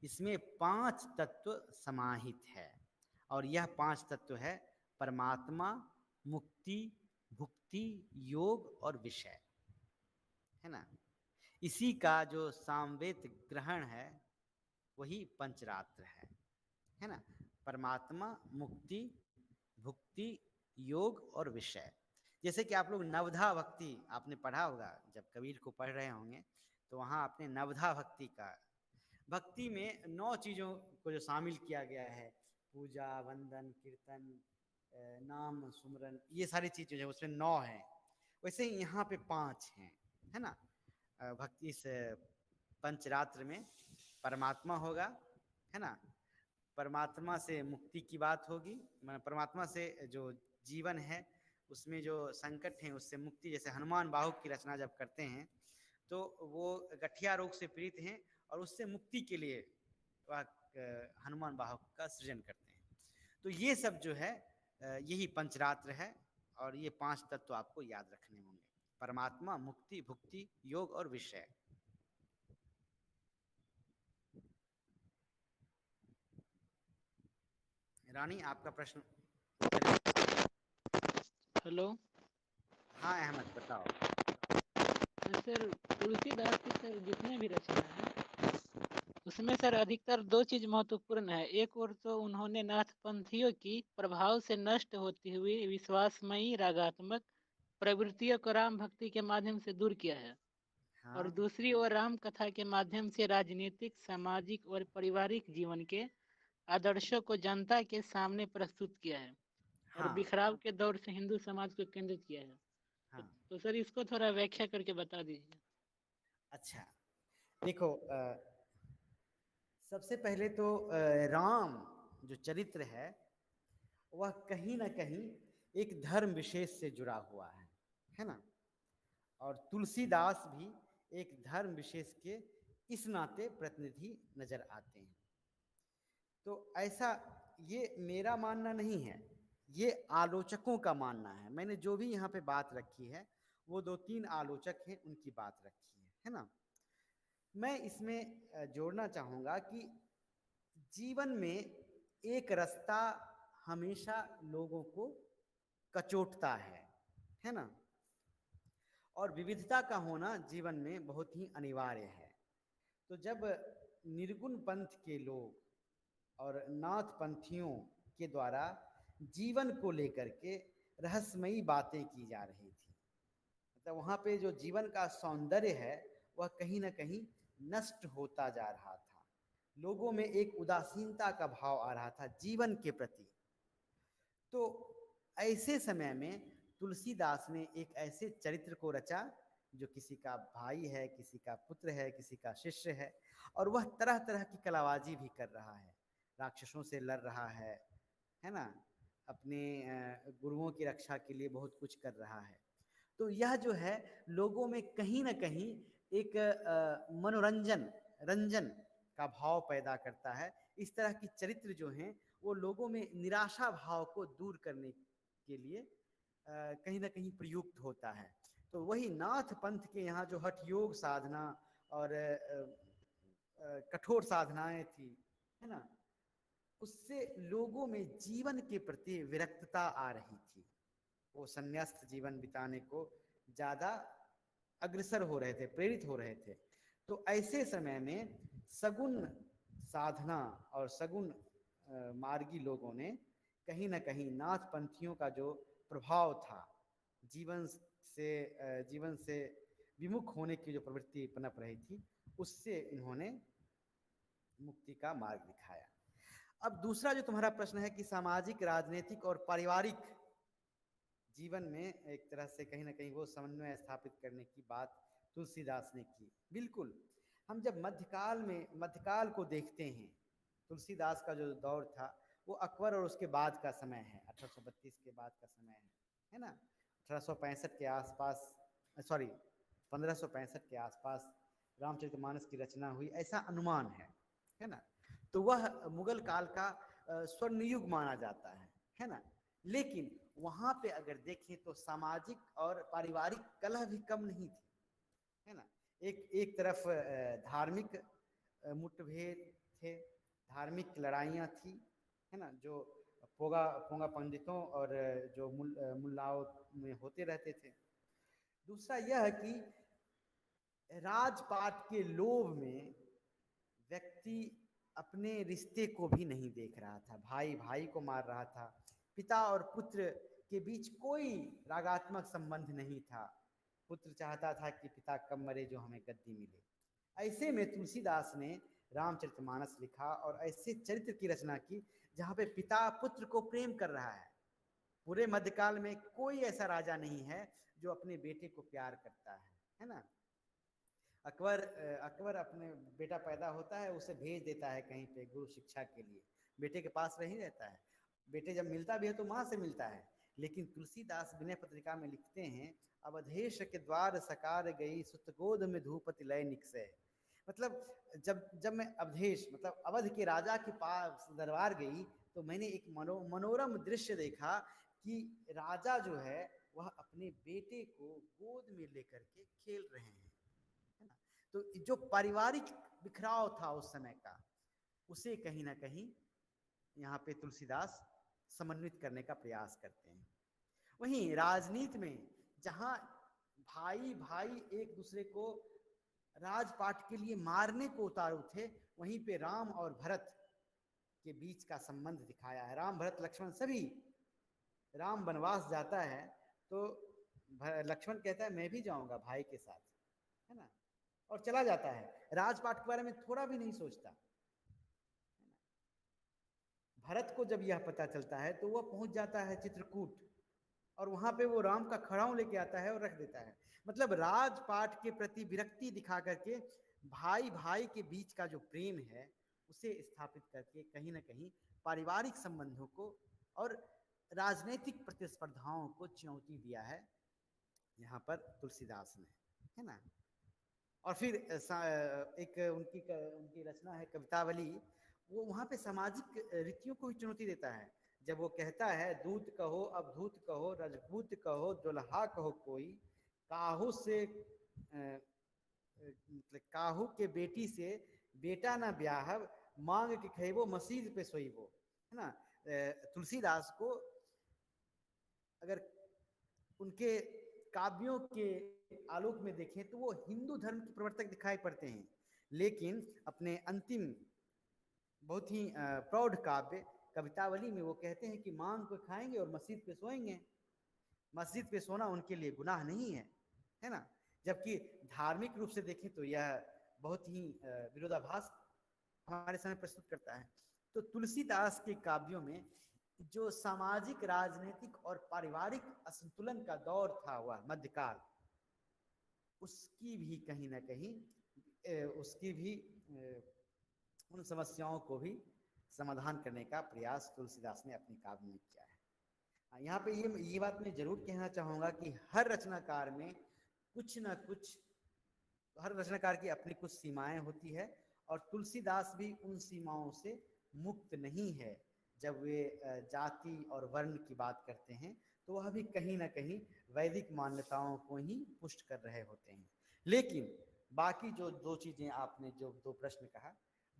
इसमें 5 तत्व समाहित है, और यह 5 तत्व है परमात्मा, मुक्ति, भुक्ति, योग और विषय, है ना। इसी का जो सामवेद ग्रहण है वही पंचरात्र है ना। परमात्मा, मुक्ति, भुक्ति, योग और विषय। जैसे कि आप लोग नवधा भक्ति आपने पढ़ा होगा, जब कबीर को पढ़ रहे होंगे तो वहाँ आपने नवधा भक्ति का, भक्ति में 9 चीज़ों को जो शामिल किया गया है, पूजा, वंदन, कीर्तन, नाम, सुमरन, ये सारी चीज़ें जो उसमें 9 हैं, वैसे ही यहाँ पे 5 हैं, है ना। भक्ति इस पंचरात्र में परमात्मा होगा, है ना। परमात्मा से मुक्ति की बात होगी, परमात्मा से जो जीवन है उसमें जो संकट हैं उससे मुक्ति। जैसे हनुमान बाहुक की रचना जब करते हैं तो वो गठिया रोग से पीड़ित हैं और उससे मुक्ति के लिए वह हनुमान बाहुक का सृजन करते हैं। तो ये सब जो है यही पंचरात्र है, और ये 5 तत्व आपको याद रखने होंगे: परमात्मा, मुक्ति, भुक्ति, योग और विषय। रानी, आपका प्रश्न। हेलो। हाँ अहमद, बताओ। सर, तुलसीदास की सर जितने भी रचना है उसमें सर अधिकतर 2 चीज महत्वपूर्ण है। एक ओर तो उन्होंने नाथपंथियों की प्रभाव से नष्ट होती हुई विश्वासमयी रागात्मक प्रवृत्तियों को राम भक्ति के माध्यम से दूर किया है, और हाँ दूसरी ओर राम कथा के माध्यम से राजनीतिक, सामाजिक और पारिवारिक जीवन के आदर्शों को जनता के सामने प्रस्तुत किया है, और हाँ बिखराव के दौर से हिंदू समाज को केंद्रित किया है। हाँ। तो सर इसको थोड़ा व्याख्या करके बता दीजिए। अच्छा, देखो, सबसे पहले तो राम जो चरित्र है वह कहीं ना कहीं एक धर्म विशेष से जुड़ा हुआ है ना। और तुलसीदास भी एक धर्म विशेष के इस नाते प्रतिनिधि नजर आते हैं। तो ऐसा, ये मेरा मानना नहीं है, ये आलोचकों का मानना है। मैंने जो भी यहाँ पे बात रखी है वो 2-3 आलोचक हैं, उनकी बात रखी है ना। मैं इसमें जोड़ना चाहूँगा कि जीवन में एक रास्ता हमेशा लोगों को कचोटता है ना। और विविधता का होना जीवन में बहुत ही अनिवार्य है। तो जब निर्गुण पंथ के लोग और नाथ पंथियों के द्वारा जीवन को लेकर के रहस्यमयी बातें की जा रही थी, मतलब वहाँ पे जो जीवन का सौंदर्य है वह कहीं ना कहीं नष्ट होता जा रहा था। लोगों में एक उदासीनता का भाव आ रहा था जीवन के प्रति। तो ऐसे समय में तुलसीदास ने एक ऐसे चरित्र को रचा जो किसी का भाई है, किसी का पुत्र है, किसी का शिष्य है, और वह तरह तरह की कलाबाजी भी कर रहा है, राक्षसों से लड़ रहा है ना, अपने गुरुओं की रक्षा के लिए बहुत कुछ कर रहा है। तो यह जो है लोगों में कहीं ना कहीं एक रंजन का भाव पैदा करता है। इस तरह की चरित्र जो हैं वो लोगों में निराशा भाव को दूर करने के लिए कहीं ना कहीं प्रयुक्त होता है। तो वही नाथ पंथ के यहाँ जो हठ योग साधना और कठोर साधनाएं थी, है ना, उससे लोगों में जीवन के प्रति विरक्तता आ रही थी। वो संन्यास्त जीवन बिताने को ज़्यादा अग्रसर हो रहे थे, प्रेरित हो रहे थे। तो ऐसे समय में सगुण साधना और सगुण मार्गी लोगों ने कहीं ना कहीं नाथ पंथियों का जो प्रभाव था, जीवन से विमुख होने की जो प्रवृत्ति पनप रही थी, उससे इन्होंने मुक्ति का मार्ग दिखाया। अब दूसरा जो तुम्हारा प्रश्न है कि सामाजिक, राजनीतिक और पारिवारिक जीवन में एक तरह से कहीं ना कहीं वो समन्वय स्थापित करने की बात तुलसीदास ने की। बिल्कुल, हम जब मध्यकाल को देखते हैं, तुलसीदास का जो दौर था वो अकबर और उसके बाद का समय है, 1832 के बाद का समय है ना। 1865 के आसपास, सॉरी 1565 के आसपास रामचरितमानस की रचना हुई, ऐसा अनुमान है ना। तो वह मुगल काल का स्वर्ण युग माना जाता है ना। लेकिन वहाँ पे अगर देखें तो सामाजिक और पारिवारिक कलह भी कम नहीं थी, है ना। एक तरफ धार्मिक मुठभेड़ थे, धार्मिक लड़ाइयाँ थी, है ना, जो पोंगा पंडितों और जो मुल्लाओं में होते रहते थे। दूसरा यह है कि राजपाट के लोभ में व्यक्ति अपने रिश्ते को भी नहीं देख रहा था, भाई भाई को मार रहा था, पिता और पुत्र के बीच कोई रागात्मक संबंध नहीं था। पुत्र चाहता था कि पिता कब मरे जो हमें गद्दी मिले। ऐसे में तुलसीदास ने रामचरितमानस लिखा और ऐसे चरित्र की रचना की जहाँ पे पिता पुत्र को प्रेम कर रहा है। पूरे मध्यकाल में कोई ऐसा राजा नहीं है जो अपने बेटे को प्यार करता है ना। अकबर अपने बेटा पैदा होता है, उसे भेज देता है कहीं पे गुरु शिक्षा के लिए, बेटे के पास नहीं रहता है। बेटे जब मिलता भी है तो माँ से मिलता है। लेकिन तुलसीदास विनय पत्रिका में लिखते हैं, अवधेश के द्वार सकार गई सुतगोद में धूपति लय निकसे। मतलब जब मैं अवधेश मतलब अवध के राजा के पास दरबार गई तो मैंने एक मनोरम दृश्य देखा कि राजा जो है वह अपने बेटे को गोद में लेकर के खेल रहे हैं, है ना। तो जो पारिवारिक बिखराव था उस समय का, उसे कहीं ना कहीं यहाँ पे तुलसीदास समन्वित करने का प्रयास करते हैं। वहीं राजनीति में जहाँ भाई भाई एक दूसरे को राजपाट के लिए मारने को उतारू थे, वहीं पे राम और भरत के बीच का संबंध दिखाया है। राम भरत लक्ष्मण सभी, राम वनवास जाता है तो लक्ष्मण कहता है मैं भी जाऊंगा भाई के साथ, है ना, और चला जाता है। राजपाट के बारे में थोड़ा भी नहीं सोचता, है ना। भरत को जब यह पता चलता है तो वह पहुंच जाता है चित्रकूट और वहां पे वो राम का खड़ाऊं लेके आता है और रख देता है। मतलब राजपाट के प्रति विरक्ति दिखा करके भाई भाई के बीच का जो प्रेम है उसे स्थापित करके कहीं ना कहीं पारिवारिक संबंधों को और राजनीतिक प्रतिस्पर्धाओं को चुनौती दिया है यहाँ पर तुलसीदास ने, है ना। और फिर एक उनकी रचना है कवितावली, वो वहाँ पे सामाजिक रीतियों को भी चुनौती देता है। जब वो कहता है दूत कहो अवधूत कहो रजपूत कहो दुल्हा कहो कोई, काहू से काहू के बेटी से बेटा ना ब्याहब मांग के खेबो मसीद पे सोईबो, है ना। तुलसीदास को अगर उनके काव्यों के आलोक में देखें तो वो हिंदू धर्म के प्रवर्तक दिखाई पड़ते हैं, लेकिन अपने अंतिम बहुत ही प्रौढ़ काव्य कवितावली में वो कहते हैं कि मांग को खाएंगे और मस्जिद पे सोएंगे। मस्जिद पे सोना उनके लिए गुनाह नहीं है ना। जबकि धार्मिक रूप से देखें तो यह बहुत ही विरोधाभास हमारे सामने प्रस्तुत करता है। तो तुलसीदास के काव्यों में जो सामाजिक राजनीतिक और पारिवारिक असंतुलन का दौर था वह मध्यकाल, उसकी भी कहीं ना कहीं उसकी भी उन समस्याओं को भी समाधान करने का प्रयास तुलसीदास ने अपने काव्य में किया है। यहाँ पे ये बात मैं जरूर कहना चाहूँगा कि हर रचनाकार में कुछ ना कुछ, हर रचनाकार की अपनी कुछ सीमाएं होती है और तुलसीदास भी उन सीमाओं से मुक्त नहीं है। जब वे जाति और वर्ण की बात करते हैं तो वह भी कहीं ना कहीं वैदिक मान्यताओं को ही पुष्ट कर रहे होते हैं। लेकिन बाकी जो दो चीजें आपने जो दो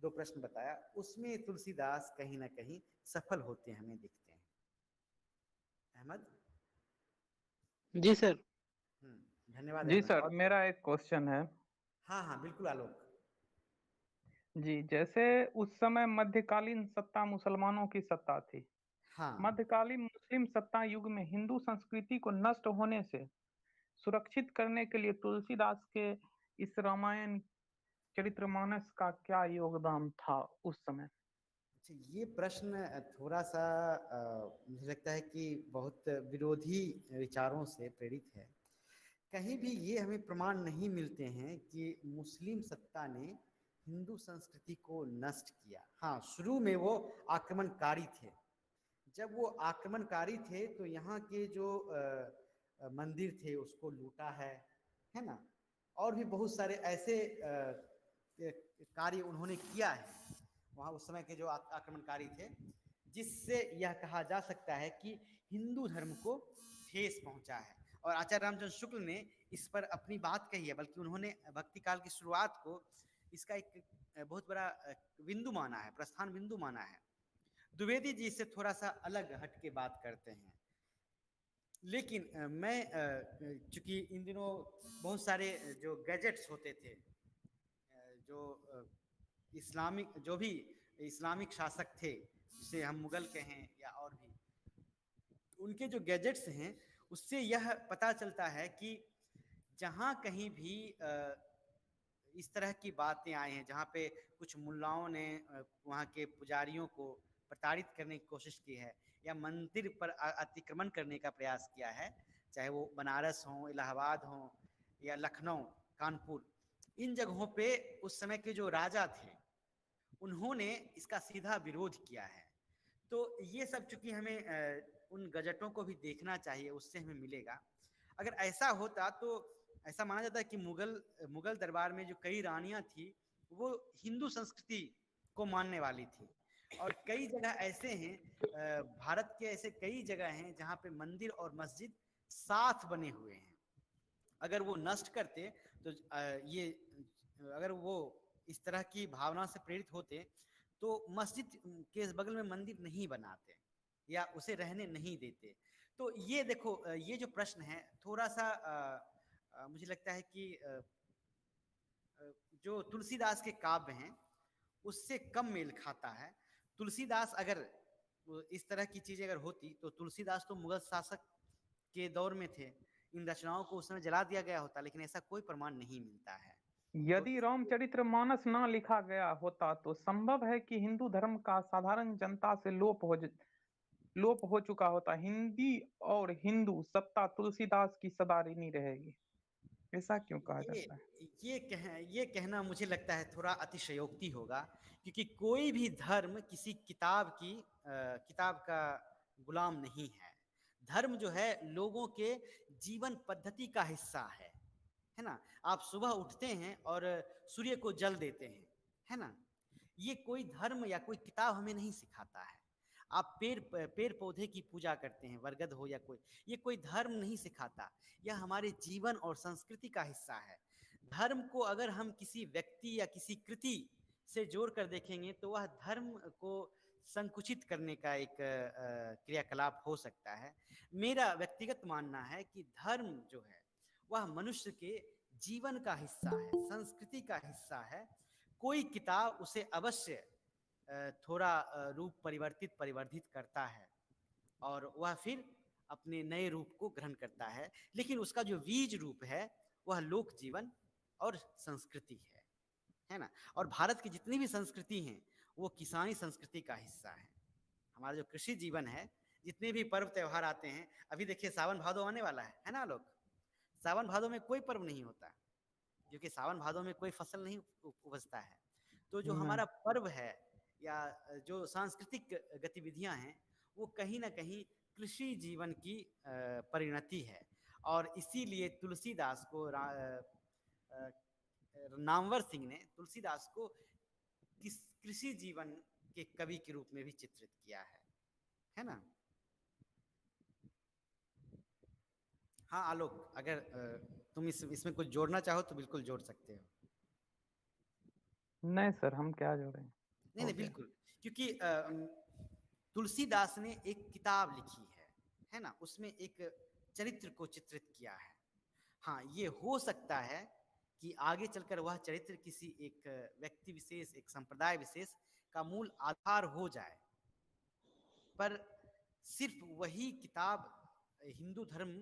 प्रश्न बताया, उसमें तुलसीदास कहीं ना कहीं सफल होते हमें दिखते हैं। अहमद जी सर। धन्यवाद। जी सर, मेरा एक क्वेश्चन है। हाँ हाँ बिल्कुल आलोक जी, जैसे उस समय मध्यकालीन सत्ता मुसलमानों की सत्ता थी। हाँ। मध्यकालीन मुस्लिम सत्ता युग में हिंदू संस्कृति को नष्ट होने से सुरक्षित करने के लिए तुलसीदास के इस रामायण चरितमानस का क्या योगदान था उस समय? अच्छा, ये प्रश्न थोड़ा सा मुझे लगता है कि बहुत विरोधी विचारों से प्रेरित है। कहीं भी ये हमें प्रमाण नहीं मिलते हैं कि मुस्लिम सत्ता ने हिंदू संस्कृति को नष्ट किया। हाँ, शुरू में वो आक्रमणकारी थे। जब वो आक्रमणकारी थे तो यहाँ के जो मंदिर थे उसको लूटा है ना, और भी बहुत सारे ऐसे कार्य उन्होंने किया है वहाँ उस समय के जो आक्रमणकारी थे, जिससे यह कहा जा सकता है कि हिंदू धर्म को ठेस पहुंचा है। और आचार्य रामचंद्र शुक्ल ने इस पर अपनी बात कही है, बल्कि उन्होंने भक्ति काल की शुरुआत को इसका एक बहुत बड़ा बिंदु माना है, प्रस्थान बिंदु माना है। द्विवेदी जी इससे थोड़ा सा अलग हट के बात करते हैं। लेकिन मैं चूंकि इन दिनों बहुत सारे जो गैजेट्स होते थे, जो इस्लामिक जो भी इस्लामिक शासक थे, जिसे हम मुगल कहें या और भी, उनके जो गैजेट्स हैं उससे यह पता चलता है कि जहाँ कहीं भी इस तरह की बातें आई हैं, जहाँ पे कुछ मुल्लाओं ने वहाँ के पुजारियों को प्रताड़ित करने की कोशिश की है या मंदिर पर अतिक्रमण करने का प्रयास किया है, चाहे वो बनारस हो, इलाहाबाद हो या लखनऊ, कानपुर, इन जगहों पे उस समय के जो राजा थे उन्होंने इसका सीधा विरोध किया है। तो ये सब चूंकि हमें उन गजटों को भी देखना चाहिए, उससे हमें मिलेगा। अगर ऐसा होता तो ऐसा माना जाता है कि मुगल दरबार में जो कई रानियां थी वो हिंदू संस्कृति को मानने वाली थी, और कई जगह ऐसे हैं, भारत के ऐसे कई जगह हैं जहाँ पे मंदिर और मस्जिद साथ बने हुए हैं। अगर वो नष्ट करते तो ये अगर वो इस तरह की भावना से प्रेरित होते तो मस्जिद के बगल में मंदिर नहीं बनाते या उसे रहने नहीं देते। तो ये देखो, ये जो प्रश्न है थोड़ा सा मुझे लगता है कि जो तुलसीदास के काव्य हैं उससे कम मेल खाता है। तुलसीदास अगर इस तरह की चीजें अगर होती तो तुलसीदास तो मुगल शासक के दौर में थे, इन रचनाओं को उस समय जला दिया गया होता, लेकिन ऐसा कोई प्रमाण नहीं मिलता है। यदि रामचरितमानस ना लिखा गया होता तो संभव है कि हिंदू धर्म का साधारण जनता से लोप हो चुका होता। हिंदी और हिंदू सत्ता तुलसीदास की सदा ऋणी रहेगी। ऐसा क्यों कहा जाता है? ये कहना मुझे लगता है थोड़ा अतिशयोक्ति होगा, क्योंकि कोई भी धर्म किसी किताब का गुलाम नहीं है। धर्म जो है लोगों के जीवन पद्धति का हिस्सा है ना। आप सुबह उठते हैं और सूर्य को जल देते हैं, है ना। ये कोई धर्म या कोई किताब हमें नहीं सिखाता है। आप पेड़ पौधे की पूजा करते हैं, बरगद हो या ये कोई धर्म नहीं सिखाता, यह हमारे जीवन और संस्कृति का हिस्सा है। धर्म को अगर हम किसी व्यक्ति या किसी कृति से जोड़ कर देखेंगे तो वह धर्म को संकुचित करने का एक क्रियाकलाप हो सकता है। मेरा व्यक्तिगत मानना है कि धर्म जो है वह मनुष्य के जीवन का हिस्सा है, संस्कृति का हिस्सा है। कोई किताब उसे अवश्य थोड़ा रूप परिवर्धित करता है और वह फिर अपने नए रूप को ग्रहण करता है, लेकिन उसका जो बीज रूप है वह लोक जीवन और संस्कृति है ना। और भारत की जितनी भी संस्कृति हैं वो किसानी संस्कृति का हिस्सा है। हमारा जो कृषि जीवन है, जितने भी पर्व त्यौहार आते हैं, अभी देखिए सावन भादो आने वाला है ना। लोग सावन भादो में कोई पर्व नहीं होता क्योंकि सावन भादो में कोई फसल नहीं उपजता है। तो जो हमारा पर्व है या जो सांस्कृतिक गतिविधियां हैं वो कहीं ना कहीं कृषि जीवन की परिणति है। और इसीलिए तुलसीदास को नामवर सिंह ने तुलसीदास को कृषि जीवन के कवि के रूप में भी चित्रित किया है ना। हाँ आलोक, अगर तुम इसमें कुछ जोड़ना चाहो तो बिल्कुल जोड़ सकते हो। नहीं सर, हम क्या जोड़ें। नहीं बिल्कुल, क्योंकि तुलसीदास ने एक किताब लिखी है ना, उसमें एक चरित्र को चित्रित किया है। हाँ, ये हो सकता है कि आगे चलकर वह चरित्र किसी एक व्यक्ति विशेष, एक संप्रदाय विशेष का मूल आधार हो जाए, पर सिर्फ वही किताब हिंदू धर्म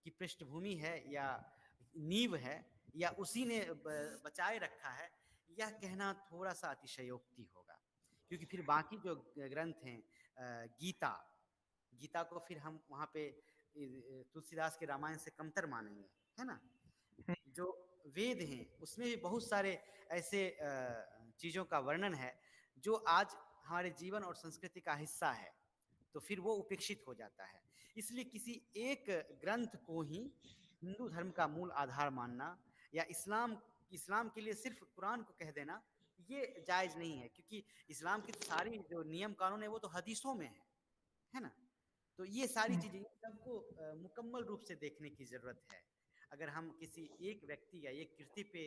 की पृष्ठभूमि है या नींव है या उसी ने बचाए रखा है, यह कहना थोड़ा सा अतिशयोक्ति होगा। क्योंकि फिर बाकी जो ग्रंथ हैं, गीता को फिर हम वहाँ पे तुलसीदास के रामायण से कमतर मानेंगे, है ना। जो वेद हैं उसमें भी बहुत सारे ऐसे चीज़ों का वर्णन है जो आज हमारे जीवन और संस्कृति का हिस्सा है, तो फिर वो उपेक्षित हो जाता है। इसलिए किसी एक ग्रंथ को ही हिंदू धर्म का मूल आधार मानना या इस्लाम के लिए सिर्फ कुरान को कह देना ये जायज़ नहीं है, क्योंकि इस्लाम की सारी जो नियम कानून है वो तो हदीसों में है ना। तो ये सारी चीजें सबको मुकम्मल रूप से देखने की जरूरत है। अगर हम किसी एक व्यक्ति या एक कृति पे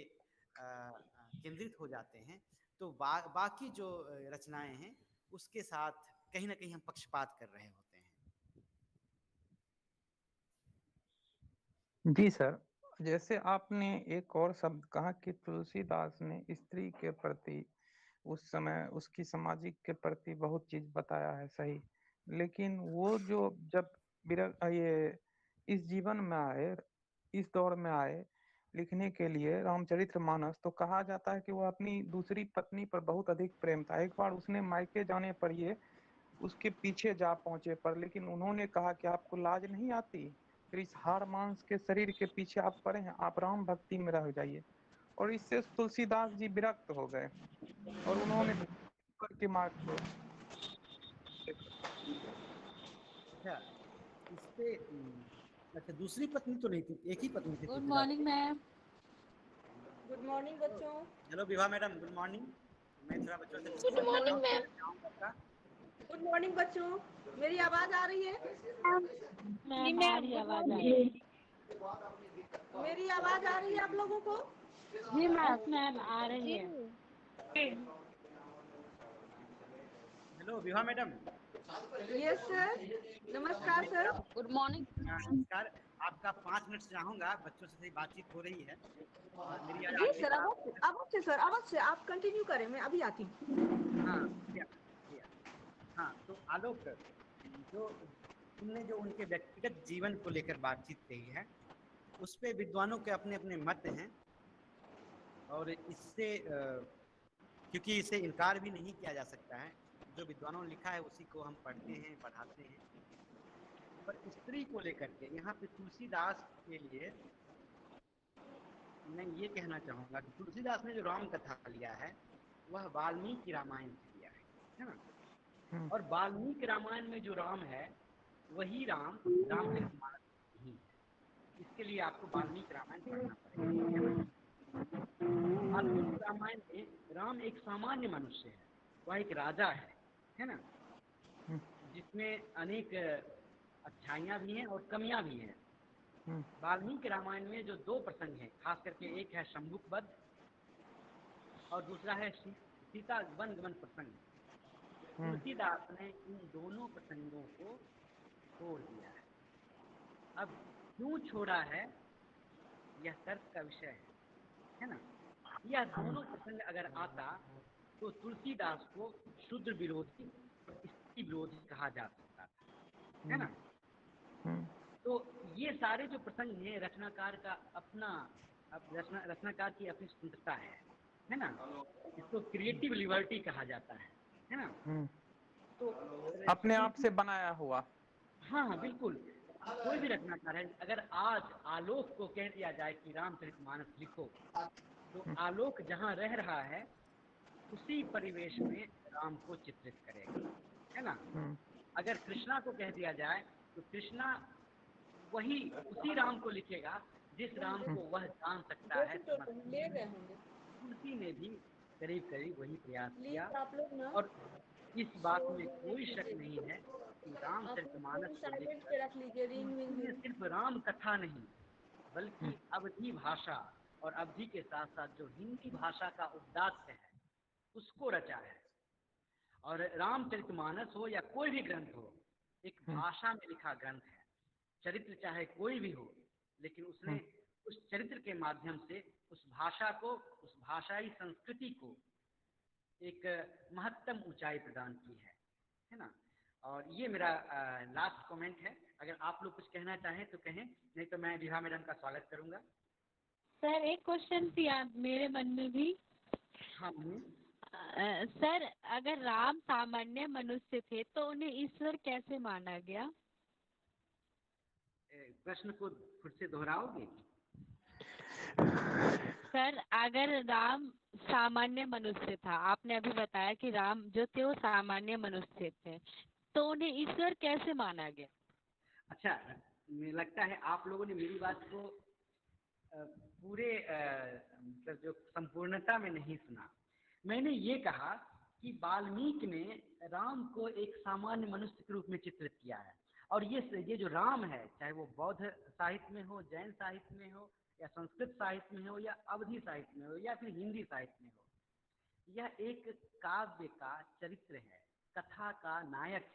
केंद्रित हो जाते हैं तो बाकी जो रचनाएं हैं उसके साथ कहीं ना कहीं हम पक्षपात कर रहे होते हैं। जी सर, जैसे आपने एक और शब्द कहा कि तुलसीदास ने स्त्री के प्रति उस समय उसकी सामाजिक के प्रति बहुत चीज बताया है, सही। लेकिन वो जो जब ये इस जीवन में आए, इस दौर में आए लिखने के लिए रामचरितमानस, तो कहा जाता है कि वो अपनी दूसरी पत्नी पर बहुत अधिक प्रेम था। एक बार उसने मायके जाने पर ये उसके पीछे जा पहुंचे पर, लेकिन उन्होंने कहा कि आपको लाज नहीं आती, फिर इस हाड़ मांस के शरीर के पीछे आप पड़े हैं, आप राम भक्ति में रह जाइए। और इससे तुलसीदास जी विरक्त हो गए और उन्होंने के मार्ग को। अच्छा, इस पे अच्छा दूसरी पत्नी तो नहीं थी, एक ही पत्नी थी गुड तुलसीदास मॉर्निंग की। मैम। गुड मॉर्निंग बच्चों। Hello Vibha madam, good morning. मैं थोड़ा बच्चों से good morning ma'am. Good morning बच्चों, मेरी आवाज आ रही है? मैम आ रही आवाज आ रही है। मेरी आवाज आ रही है आप लोगों को? जी मैम आ रही है। Hello Vibha madam. Yes sir, नमस्कार सर। Good morning. नमस्कार। आपका 5 मिनट चाहूंगा, बच्चों से बातचीत हो रही है और मेरी आज जी आखिरी सर, अवश्य सर, अवश्य आप कंटिन्यू करें, मैं अभी आती हूँ। हाँ हाँ, तो आलोक, जो तुमने जो उनके व्यक्तिगत जीवन को लेकर बातचीत कही है उस पे विद्वानों के अपने अपने मत हैं और इससे क्योंकि इसे इनकार भी नहीं किया जा सकता है। जो विद्वानों ने लिखा है उसी को हम पढ़ते हैं, पढ़ाते हैं। पर स्त्री को लेकर के यहाँ पे तुलसीदास के लिए मैं ये कहना चाहूंगा कि तुलसीदास ने जो राम कथा लिया है वह वाल्मीकि रामायण से लिया है ना। और वाल्मीकि रामायण में जो राम है वही रामचरितमानस नहीं है। इसके लिए आपको वाल्मीकि रामायण पढ़ना पड़ेगा। वाल्मीकि रामायण में राम एक सामान्य मनुष्य है, वह एक राजा है ना, जिसमें अनेक अच्छाइयाँ भी हैं और कमियां भी हैं। वाल्मीकि रामायण में जो 2 प्रसंग हैं, खास करके एक है शंभुक वध और दूसरा है सीता वन गमन प्रसंग। तुलसीदास ने इन दोनों प्रसंगों को छोड़ दिया है। अब क्यों छोड़ा है यह तर्क का विषय है ना। यह दोनों प्रसंग अगर आता तो तुलसीदास को शूद्र विरोधी और स्त्री विरोधी कहा जा सकता था, है ना। तो ये सारे जो प्रसंग हैं रचनाकार का अपना रचनाकार की अपनी स्वतंत्रता है ना। इसको क्रिएटिव लिबर्टी कहा जाता है ना। तो अपने आप से बनाया हुआ। हाँ बिल्कुल। कोई भी रचनाकार है, अगर आज आलोक को कह दिया जाए कि रामचरितमानस लिखो तो आलोक जहाँ रह रहा है उसी परिवेश में राम को चित्रित करेगा, है ना। अगर कृष्णा को कह दिया जाए तो कृष्णा वही उसी राम को लिखेगा जिस राम को वह जान सकता है। तुलसी ने भी करीब करीब वही प्रयास किया और इस बात में कोई शक नहीं है कि रामचरितमानस को लेकर सिर्फ राम कथा नहीं बल्कि अवधी भाषा और अवधि के साथ साथ जो हिंदी भाषा का उद्दास्य है उसको रचा है। और रामचरितमानस हो या कोई भी ग्रंथ हो एक भाषा में लिखा ग्रंथ है। चरित्र चाहे कोई भी हो, लेकिन उसने उस चरित्र के माध्यम से उस भाषा को, उस भाषाई संस्कृति को एक महत्तम ऊंचाई प्रदान की है ना। और ये मेरा लास्ट कमेंट है। अगर आप लोग कुछ कहना चाहें तो कहें, नहीं तो मैं विभा मैडम का स्वागत करूंगा। सर एक क्वेश्चन थी मेरे मन में भी। हाँ सर अगर राम सामान्य मनुष्य थे तो उन्हें ईश्वर कैसे माना गया? प्रश्न को फिर से दोहराओगे? सर अगर राम सामान्य मनुष्य था, आपने अभी बताया कि राम जो थे वो सामान्य मनुष्य थे, तो उन्हें ईश्वर कैसे माना गया? अच्छा, मुझे लगता है आप लोगों ने मेरी बात को पूरे मतलब जो संपूर्णता में नहीं सुना। मैंने ये कहा कि वाल्मीकि ने राम को एक सामान्य मनुष्य के रूप में चित्रित किया है और ये जो राम है, चाहे वो बौद्ध साहित्य में हो, जैन साहित्य में हो, या संस्कृत साहित्य में हो, या अवधी साहित्य में हो, या फिर हिंदी साहित्य में हो, यह एक काव्य का चरित्र है, कथा का नायक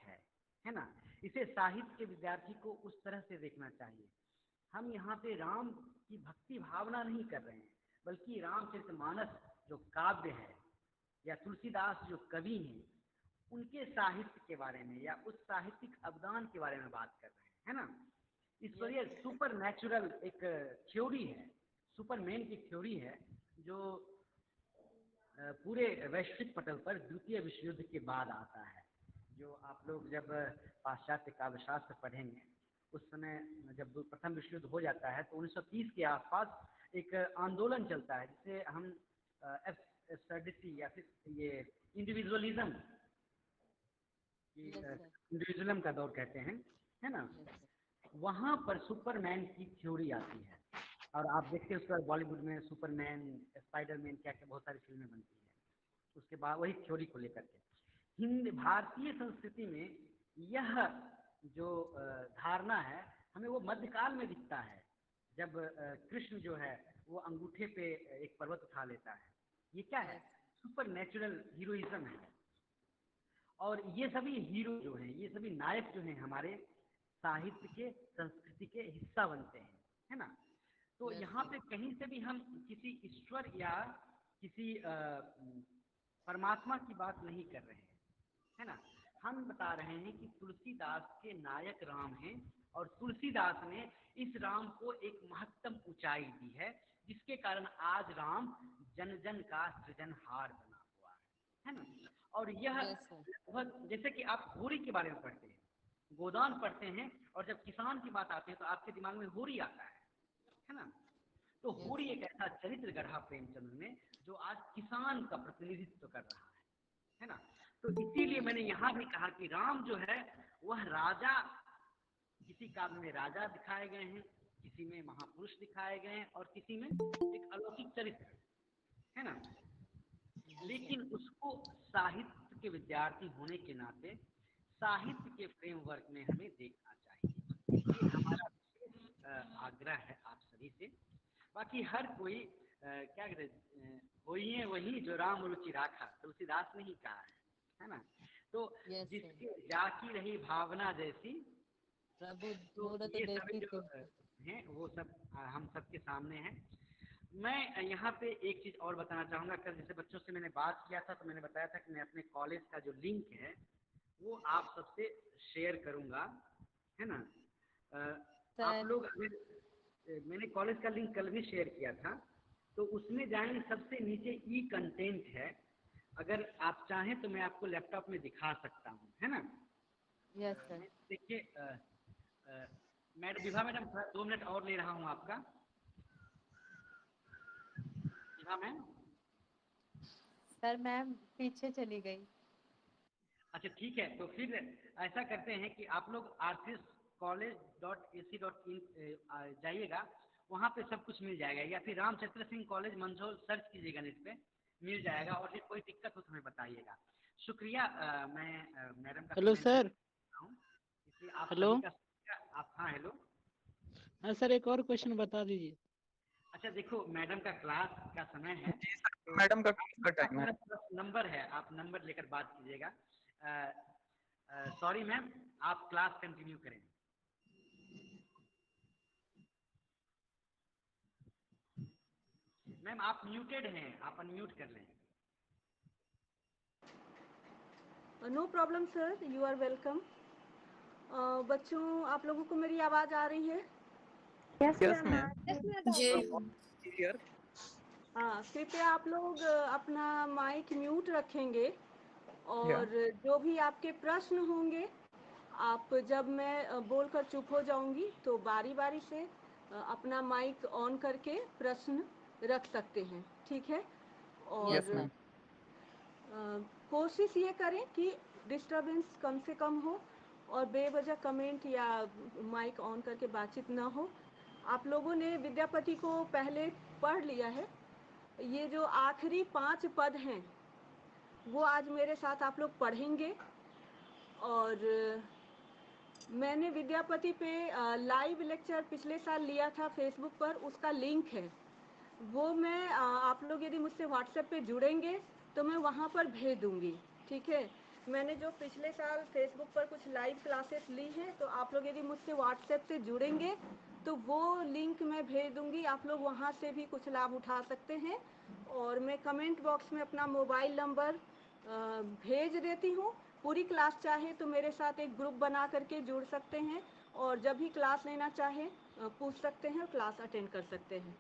है ना। इसे साहित्य के विद्यार्थी को उस तरह से देखना चाहिए। हम यहाँ पे राम की भक्ति भावना नहीं कर रहे हैं, बल्कि रामचरितमानस जो काव्य है, या तुलसीदास जो कवि हैं, उनके साहित्य के बारे में या उस साहित्यिक अवदान के बारे में बात कर रहे हैं, है ना। ईश्वरीय सुपर नेचुरल एक थ्योरी है, सुपरमैन की थ्योरी है, जो पूरे वैश्विक पटल पर द्वितीय विश्व युद्ध के बाद आता है। जो आप लोग जब पाश्चात्य काव्यशास्त्र पढ़ेंगे, उस समय जब प्रथम विश्व युद्ध हो जाता है तो 1930 के आसपास एक आंदोलन चलता है, जिसे हम एब्सर्डिटी या फिर ये इंडिविजुअलिज्म इंडिविजुअलिज्म का दौर कहते हैं, है ना। वहाँ पर सुपरमैन की थ्योरी आती है, और आप देखते हैं उसके बाद बॉलीवुड में सुपरमैन, स्पाइडरमैन, क्या क्या बहुत सारी फिल्में बनती हैं उसके बाद वही थ्योरी को लेकर के। भारतीय संस्कृति में यह जो धारणा है, हमें वो मध्यकाल में दिखता है, जब कृष्ण जो है वो अंगूठे पे एक पर्वत उठा लेता है। ये क्या है? सुपर नेचुरल हीरोइज्म है। और ये सभी हीरो जो हैं, ये सभी नायक जो हैं, हमारे साहित्य के, संस्कृति के हिस्सा बनते हैं, है ना। तो यहाँ पे कहीं से भी हम किसी ईश्वर या किसी परमात्मा की बात नहीं कर रहे हैं, है ना। हम बता रहे हैं कि तुलसीदास के नायक राम हैं, और तुलसीदास ने इस राम को एक महत्तम ऊंचाई दी है, जिसके कारण आज राम जन जन का सृजनहार बना हुआ है ना। और यह लगभग, जैसे कि आप होरी के बारे में पढ़ते हैं, गोदान पढ़ते हैं, और जब किसान की बात आती है तो आपके दिमाग में होरी आता है ना। तो होरी एक ऐसा चरित्र गढ़ा प्रेमचंद्र ने, जो आज किसान का प्रतिनिधित्व कर रहा है ना। तो इसीलिए मैंने यहाँ भी कहा कि राम जो है वह राजा, किसी काव्य में राजा दिखाए गए हैं, किसी में महापुरुष दिखाए गए हैं, और किसी में एक अलौकिक चरित्र, है ना। लेकिन उसको साहित्य के विद्यार्थी होने के नाते साहित्य के फ्रेमवर्क में हमें देखना चाहिए। ये हमारा आग्रह है आप सभी से। बाकी हर कोई क्या कहते हैं, वही वही जो राम रुचि राखा, तुलसीदास ने ही कहा है ना। तो जिसके जाकी रही भावना जैसी प्रभु, तो ये सभी जो हैं वो सब हम सबके सामने हैं। मैं यहाँ पे एक चीज़ और बताना चाहूँगा। कल जैसे बच्चों से मैंने बात किया था, तो मैंने बताया था कि मैं अपने कॉलेज का जो लिंक है वो आप सबसे शेयर करूँगा, है ना। आप लोग अगर, मैंने कॉलेज का लिंक कल भी शेयर किया था, तो उसमें जाएंगे, सबसे नीचे ई कंटेंट है। अगर आप चाहें तो मैं आपको लैपटॉप में दिखा सकता हूँ, है ना। Yes sir. देखिए मैडम, विभा मैडम, 2 मिनट और ले रहा हूँ आपका। विभा मैम। सर मैम पीछे चली गई। अच्छा ठीक है, तो फिर ऐसा करते हैं कि आप लोग rcscollege.ac.in जाइएगा, वहाँ पे सब कुछ मिल जाएगा, या फिर रामचंद्र सिंह कॉलेज मंझौल सर्च कीजिएगा, नेट पे मिल जाएगा। और फिर कोई दिक्कत हो तो हमें बताइएगा। शुक्रिया। मैं मैडम का हेलो सर। इसलिए आप हेलो। आप, हाँ हेलो। हाँ सर, एक और क्वेश्चन बता दीजिए। अच्छा देखो, मैडम का क्लास का समय है, तो मैडम का टाइम है, नंबर है, आप नंबर लेकर बात कीजिएगा। सॉरी मैम, आप क्लास कंटिन्यू करें। मैम आप म्यूटेड हैं, आप अनम्यूट कर लें। No problem sir, you are welcome. बच्चों, आप लोगों को मेरी आवाज़ आ रही है? Yes ma'am ji. हाँ, कृपया आप लोग अपना माइक म्यूट रखेंगे, और जो भी आपके प्रश्न होंगे, आप जब मैं बोलकर चुप हो जाऊंगी तो बारी बारी से अपना माइक ऑन करके प्रश्न रख सकते हैं, ठीक है। और कोशिश ये करें कि डिस्टरबेंस कम से कम हो, और बेवजह कमेंट या माइक ऑन करके बातचीत ना हो। आप लोगों ने विद्यापति को पहले पढ़ लिया है, ये जो आखिरी 5 पद हैं वो आज मेरे साथ आप लोग पढ़ेंगे, और मैंने विद्यापति पे लाइव लेक्चर पिछले साल लिया था फेसबुक पर, उसका लिंक है वो मैं आप लोग यदि मुझसे व्हाट्सएप पे जुड़ेंगे तो मैं वहाँ पर भेज दूँगी, ठीक है। मैंने जो पिछले साल फेसबुक पर कुछ लाइव क्लासेस ली हैं, तो आप लोग यदि मुझसे व्हाट्सएप से जुड़ेंगे तो वो लिंक मैं भेज दूँगी, आप लोग वहाँ से भी कुछ लाभ उठा सकते हैं। और मैं कमेंट बॉक्स में अपना मोबाइल नंबर भेज देती हूँ। पूरी क्लास चाहे तो मेरे साथ एक ग्रुप बना करके जुड़ सकते हैं, और जब भी क्लास लेना चाहे पूछ सकते हैं और क्लास अटेंड कर सकते हैं।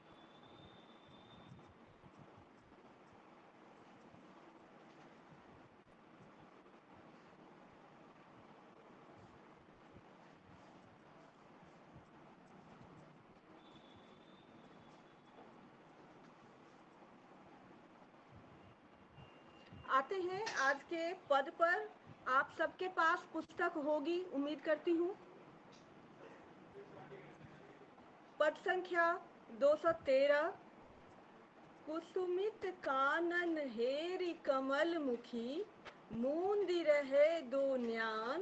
आते हैं आज के पद पर। आप सबके पास पुस्तक होगी, उम्मीद करती हूँ। पद संख्या 213। कुसुमित कानन हेरी कमल मुखी, मूंदी रहे दो न्यान।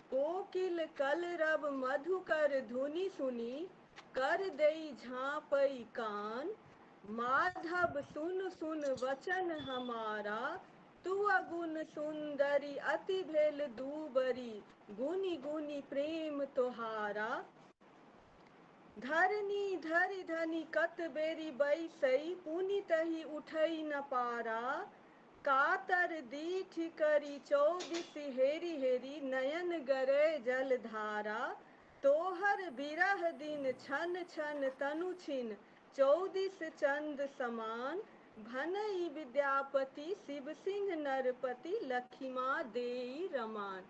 कोकिल कलरब मधुकर धुनि सुनी, कर दई झांपई कान। माधव सुन सुन वचन हमारा, तू अगुन सुंदरी अति भेल दूबरी। गुनी गुनी प्रेम तोहारा। धरनी धरि धनी कत बेरी बैसई, पुनि तही उठई न पारा। कातर दीठ करी चौदिस हेरी हेरी, नयन गरे जल धारा। तोहर बिरह दिन छन छन तनु छिन, चौदिस चंद समान। भनई विद्यापति शिव सिंह नरपति, लखिमा देई रमान।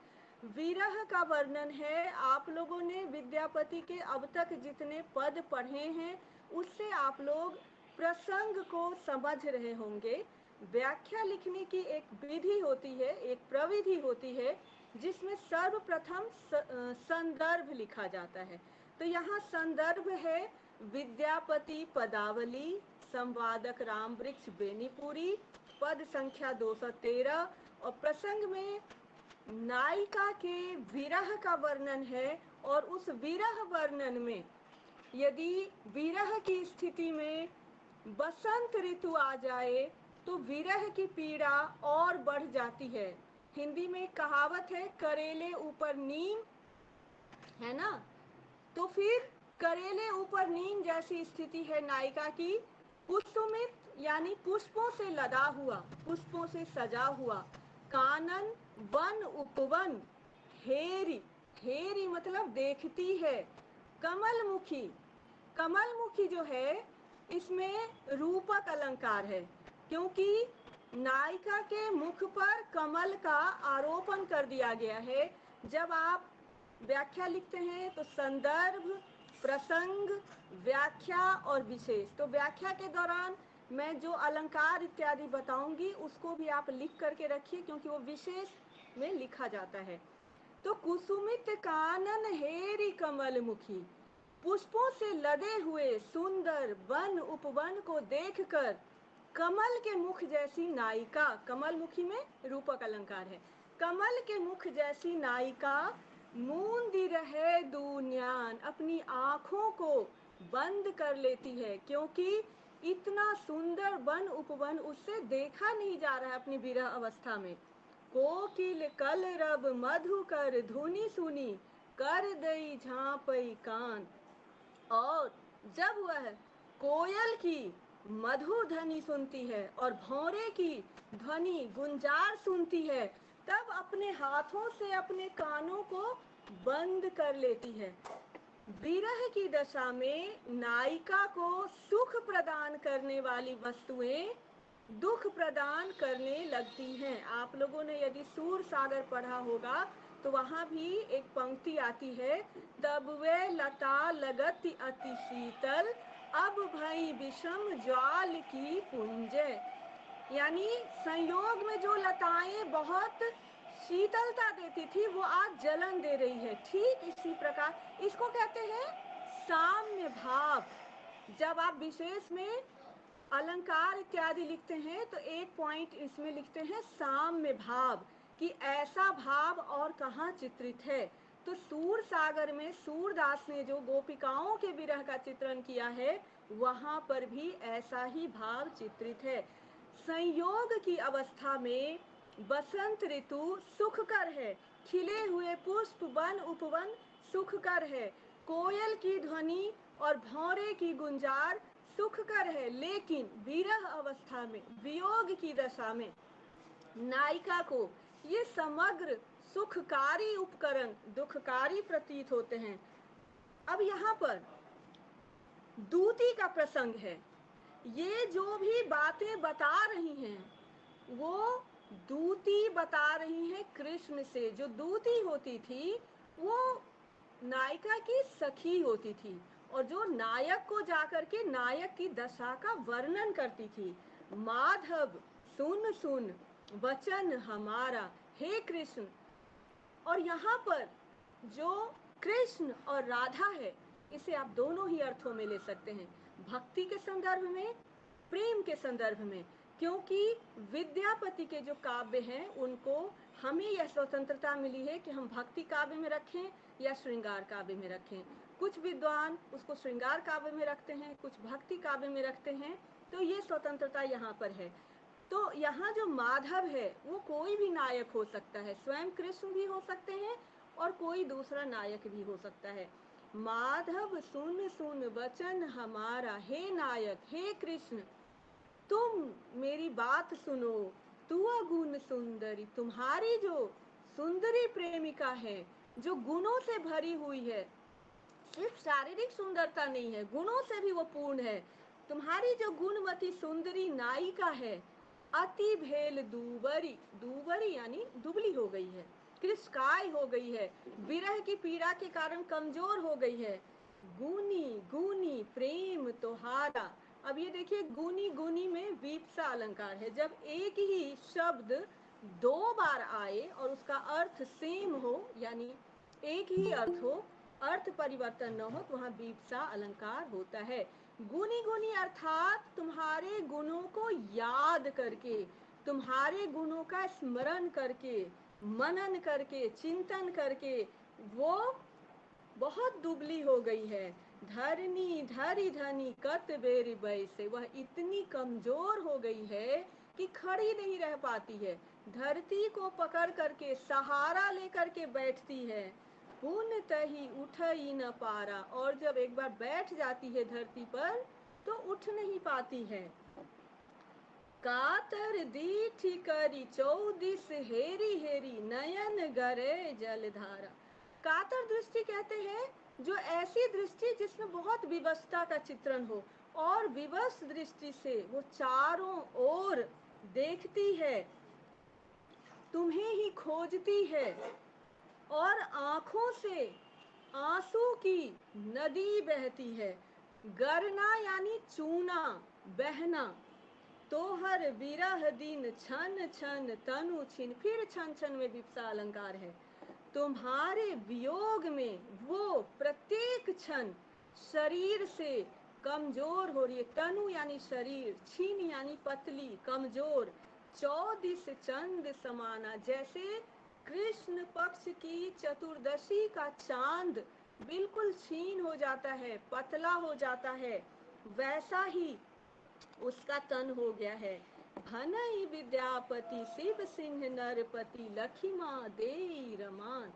विरह का वर्णन है। आप लोगों ने विद्यापति के अब तक जितने पद पढ़े हैं उससे आप लोग प्रसंग को समझ रहे होंगे। व्याख्या लिखने की एक विधि होती है, एक प्रविधि होती है, जिसमें सर्वप्रथम संदर्भ लिखा जाता है। तो यहाँ संदर्भ है विद्यापति पदावली, संवादक रामवृक्ष बेनीपुरी, पद संख्या 213। और प्रसंग में नायिका के विरह का वर्णन है, और उस विरह वर्णन में यदि विरह की स्थिति में बसंत ऋतु आ जाए तो विरह की पीड़ा और बढ़ जाती है। हिंदी में कहावत है, करेले ऊपर नीम, है ना। तो फिर करेले ऊपर नीम जैसी स्थिति है नायिका की। कुसुमित यानी पुष्पों से लदा हुआ, पुष्पों से सजा हुआ। कानन वन उपवन, हेरी, हेरी मतलब देखती है। कमलमुखी, कमलमुखी जो है इसमें रूपक अलंकार है, क्योंकि नायिका के मुख पर कमल का आरोपण कर दिया गया है। जब आप व्याख्या लिखते हैं तो संदर्भ, प्रसंग, व्याख्या और विशेष। तो व्याख्या के दौरान मैं जो अलंकार इत्यादि बताऊंगी उसको भी आप लिख करके रखिए, क्योंकि वो विशेष में लिखा जाता है। तो कुसुमित कानन हेरी कमल मुखी, पुष्पों से लदे हुए सुंदर वन उपवन को देखकर कमल के मुख जैसी नायिका, कमल मुखी में रूपक अलंकार है, कमल के मुख जैसी नायिका मूंदी रहे दुनियान, अपनी आँखों को बंद कर लेती है, क्योंकि इतना सुंदर वन उपवन उससे देखा नहीं जा रहा है अपनी विरह अवस्था में। कोकिल कलरब मधुकर धुनि सुनी, कर दई झांपई कान। और जब वह कोयल की मधुर ध्वनि सुनती है और भौरे की ध्वनि गुंजार सुनती है, तब अपने हाथों से अपने कानों को बंद कर लेती है। विरह की दशा में नायिका को सुख प्रदान करने वाली वस्तुएं दुख प्रदान करने लगती हैं। आप लोगों ने यदि सूर सागर पढ़ा होगा तो वहाँ भी एक पंक्ति आती है, तब वे लता लगति अति शीतल, अब भई विषम ज्वाल की पुंजे। यानी संयोग में जो लताएं बहुत शीतलता देती थी वो आज जलन दे रही है। ठीक इसी प्रकार इसको कहते हैं साम्य भाव। जब आप विशेष में अलंकार इत्यादि लिखते हैं तो एक पॉइंट इसमें लिखते हैं साम्य भाव, कि ऐसा भाव और कहाँ चित्रित है। तो सूर सागर में सूरदास ने जो गोपिकाओं के विरह का चित्रण किया है वहां पर भी ऐसा ही भाव चित्रित है। संयोग की अवस्था में बसंत ऋतु सुखकर है, खिले हुए पुष्प वन उपवन सुखकर है, कोयल की ध्वनि और भौरे की गुंजार सुखकर है, लेकिन विरह अवस्था में, वियोग की दशा में नायिका को ये समग्र सुखकारी उपकरण दुखकारी प्रतीत होते हैं। अब यहाँ पर दूती का प्रसंग है। ये जो भी बातें बता रही हैं वो दूती बता रही हैं कृष्ण से। जो दूती होती थी वो नायिका की सखी होती थी और जो नायक को जाकर के नायक की दशा का वर्णन करती थी। माधव सुन सुन वचन हमारा, हे कृष्ण। और यहाँ पर जो कृष्ण और राधा है इसे आप दोनों ही अर्थों में ले सकते हैं, भक्ति के संदर्भ में, प्रेम के संदर्भ में, क्योंकि विद्यापति के जो काव्य हैं उनको हमें यह स्वतंत्रता मिली है कि हम भक्ति काव्य में रखें या श्रृंगार काव्य में रखें। कुछ विद्वान उसको श्रृंगार काव्य में रखते हैं, कुछ भक्ति काव्य में रखते हैं, तो ये स्वतंत्रता यहाँ पर है। तो यहाँ जो माधव है वो कोई भी नायक हो सकता है, स्वयं कृष्ण भी हो सकते हैं और कोई दूसरा नायक भी हो सकता है। माधव सुन सुन वचन हमारा, हे नायक, हे कृष्ण तुम मेरी बात सुनो, तू गुण सुंदरी, तुम्हारी जो सुंदरी प्रेमिका है, जो गुणों से भरी हुई है, सिर्फ शारीरिक सुंदरता नहीं है, गुणों से भी वो पूर्ण है। तुम्हारी जो गुणवती सुंदरी नायिका है अति भेल दूबरी, दूबरी यानी दुबली हो गई है, कृशकाय हो गई है, विरह की पीड़ा के कारण कमजोर हो गई है। गुनी गुनी प्रेम तोहारा। अब ये देखिए गुनी गुनी में वीप्सा अलंकार है। जब एक ही शब्द दो बार आए और उसका अर्थ सेम हो, यानी एक ही अर्थ हो, अर्थ परिवर्तन न हो, तो वहाँ वीप्सा अलंकार होता है। गुनी गुनी अर्थात तुम्हारे गुणों को याद करके, तुम्हारे गुणों का स्मरण करके, मनन करके, चिंतन करके वो बहुत दुबली हो गई है। धरनी धरी धनी कत बेरी बैसे, वह इतनी कमजोर हो गई है कि खड़ी नहीं रह पाती है, धरती को पकड़ करके सहारा लेकर के बैठती है। पुन तही उठ ही न पारा, और जब एक बार बैठ जाती है धरती पर तो उठ नहीं पाती है। कातर दीठी करी चौदिस हेरी हेरी, नयन गरे जलधारा। कातर दृष्टि कहते हैं जो ऐसी दृष्टि जिसमें बहुत विवशता का चित्रण हो, और विवश दृष्टि से वो चारों ओर देखती है, तुम्हें ही खोजती है, और आंखों से आंसू की नदी बहती है। गरना यानी चूना, बहना। तोहर विरह दिन छन छन तनु छिन, फिर छन छन में विप्सा अलंकार है। तुम्हारे वियोग में वो प्रत्येक क्षण शरीर से कमजोर हो रही है। तनु यानी शरीर, छीन यानी पतली, कमजोर। चौदिस चंद समाना, जैसे कृष्ण पक्ष की चतुर्दशी का चांद बिल्कुल छीन हो जाता है, पतला हो जाता है, वैसा ही उसका तन हो गया है। भनई विद्यापति शिव सिंह नरपति, लखिमा देई रमान।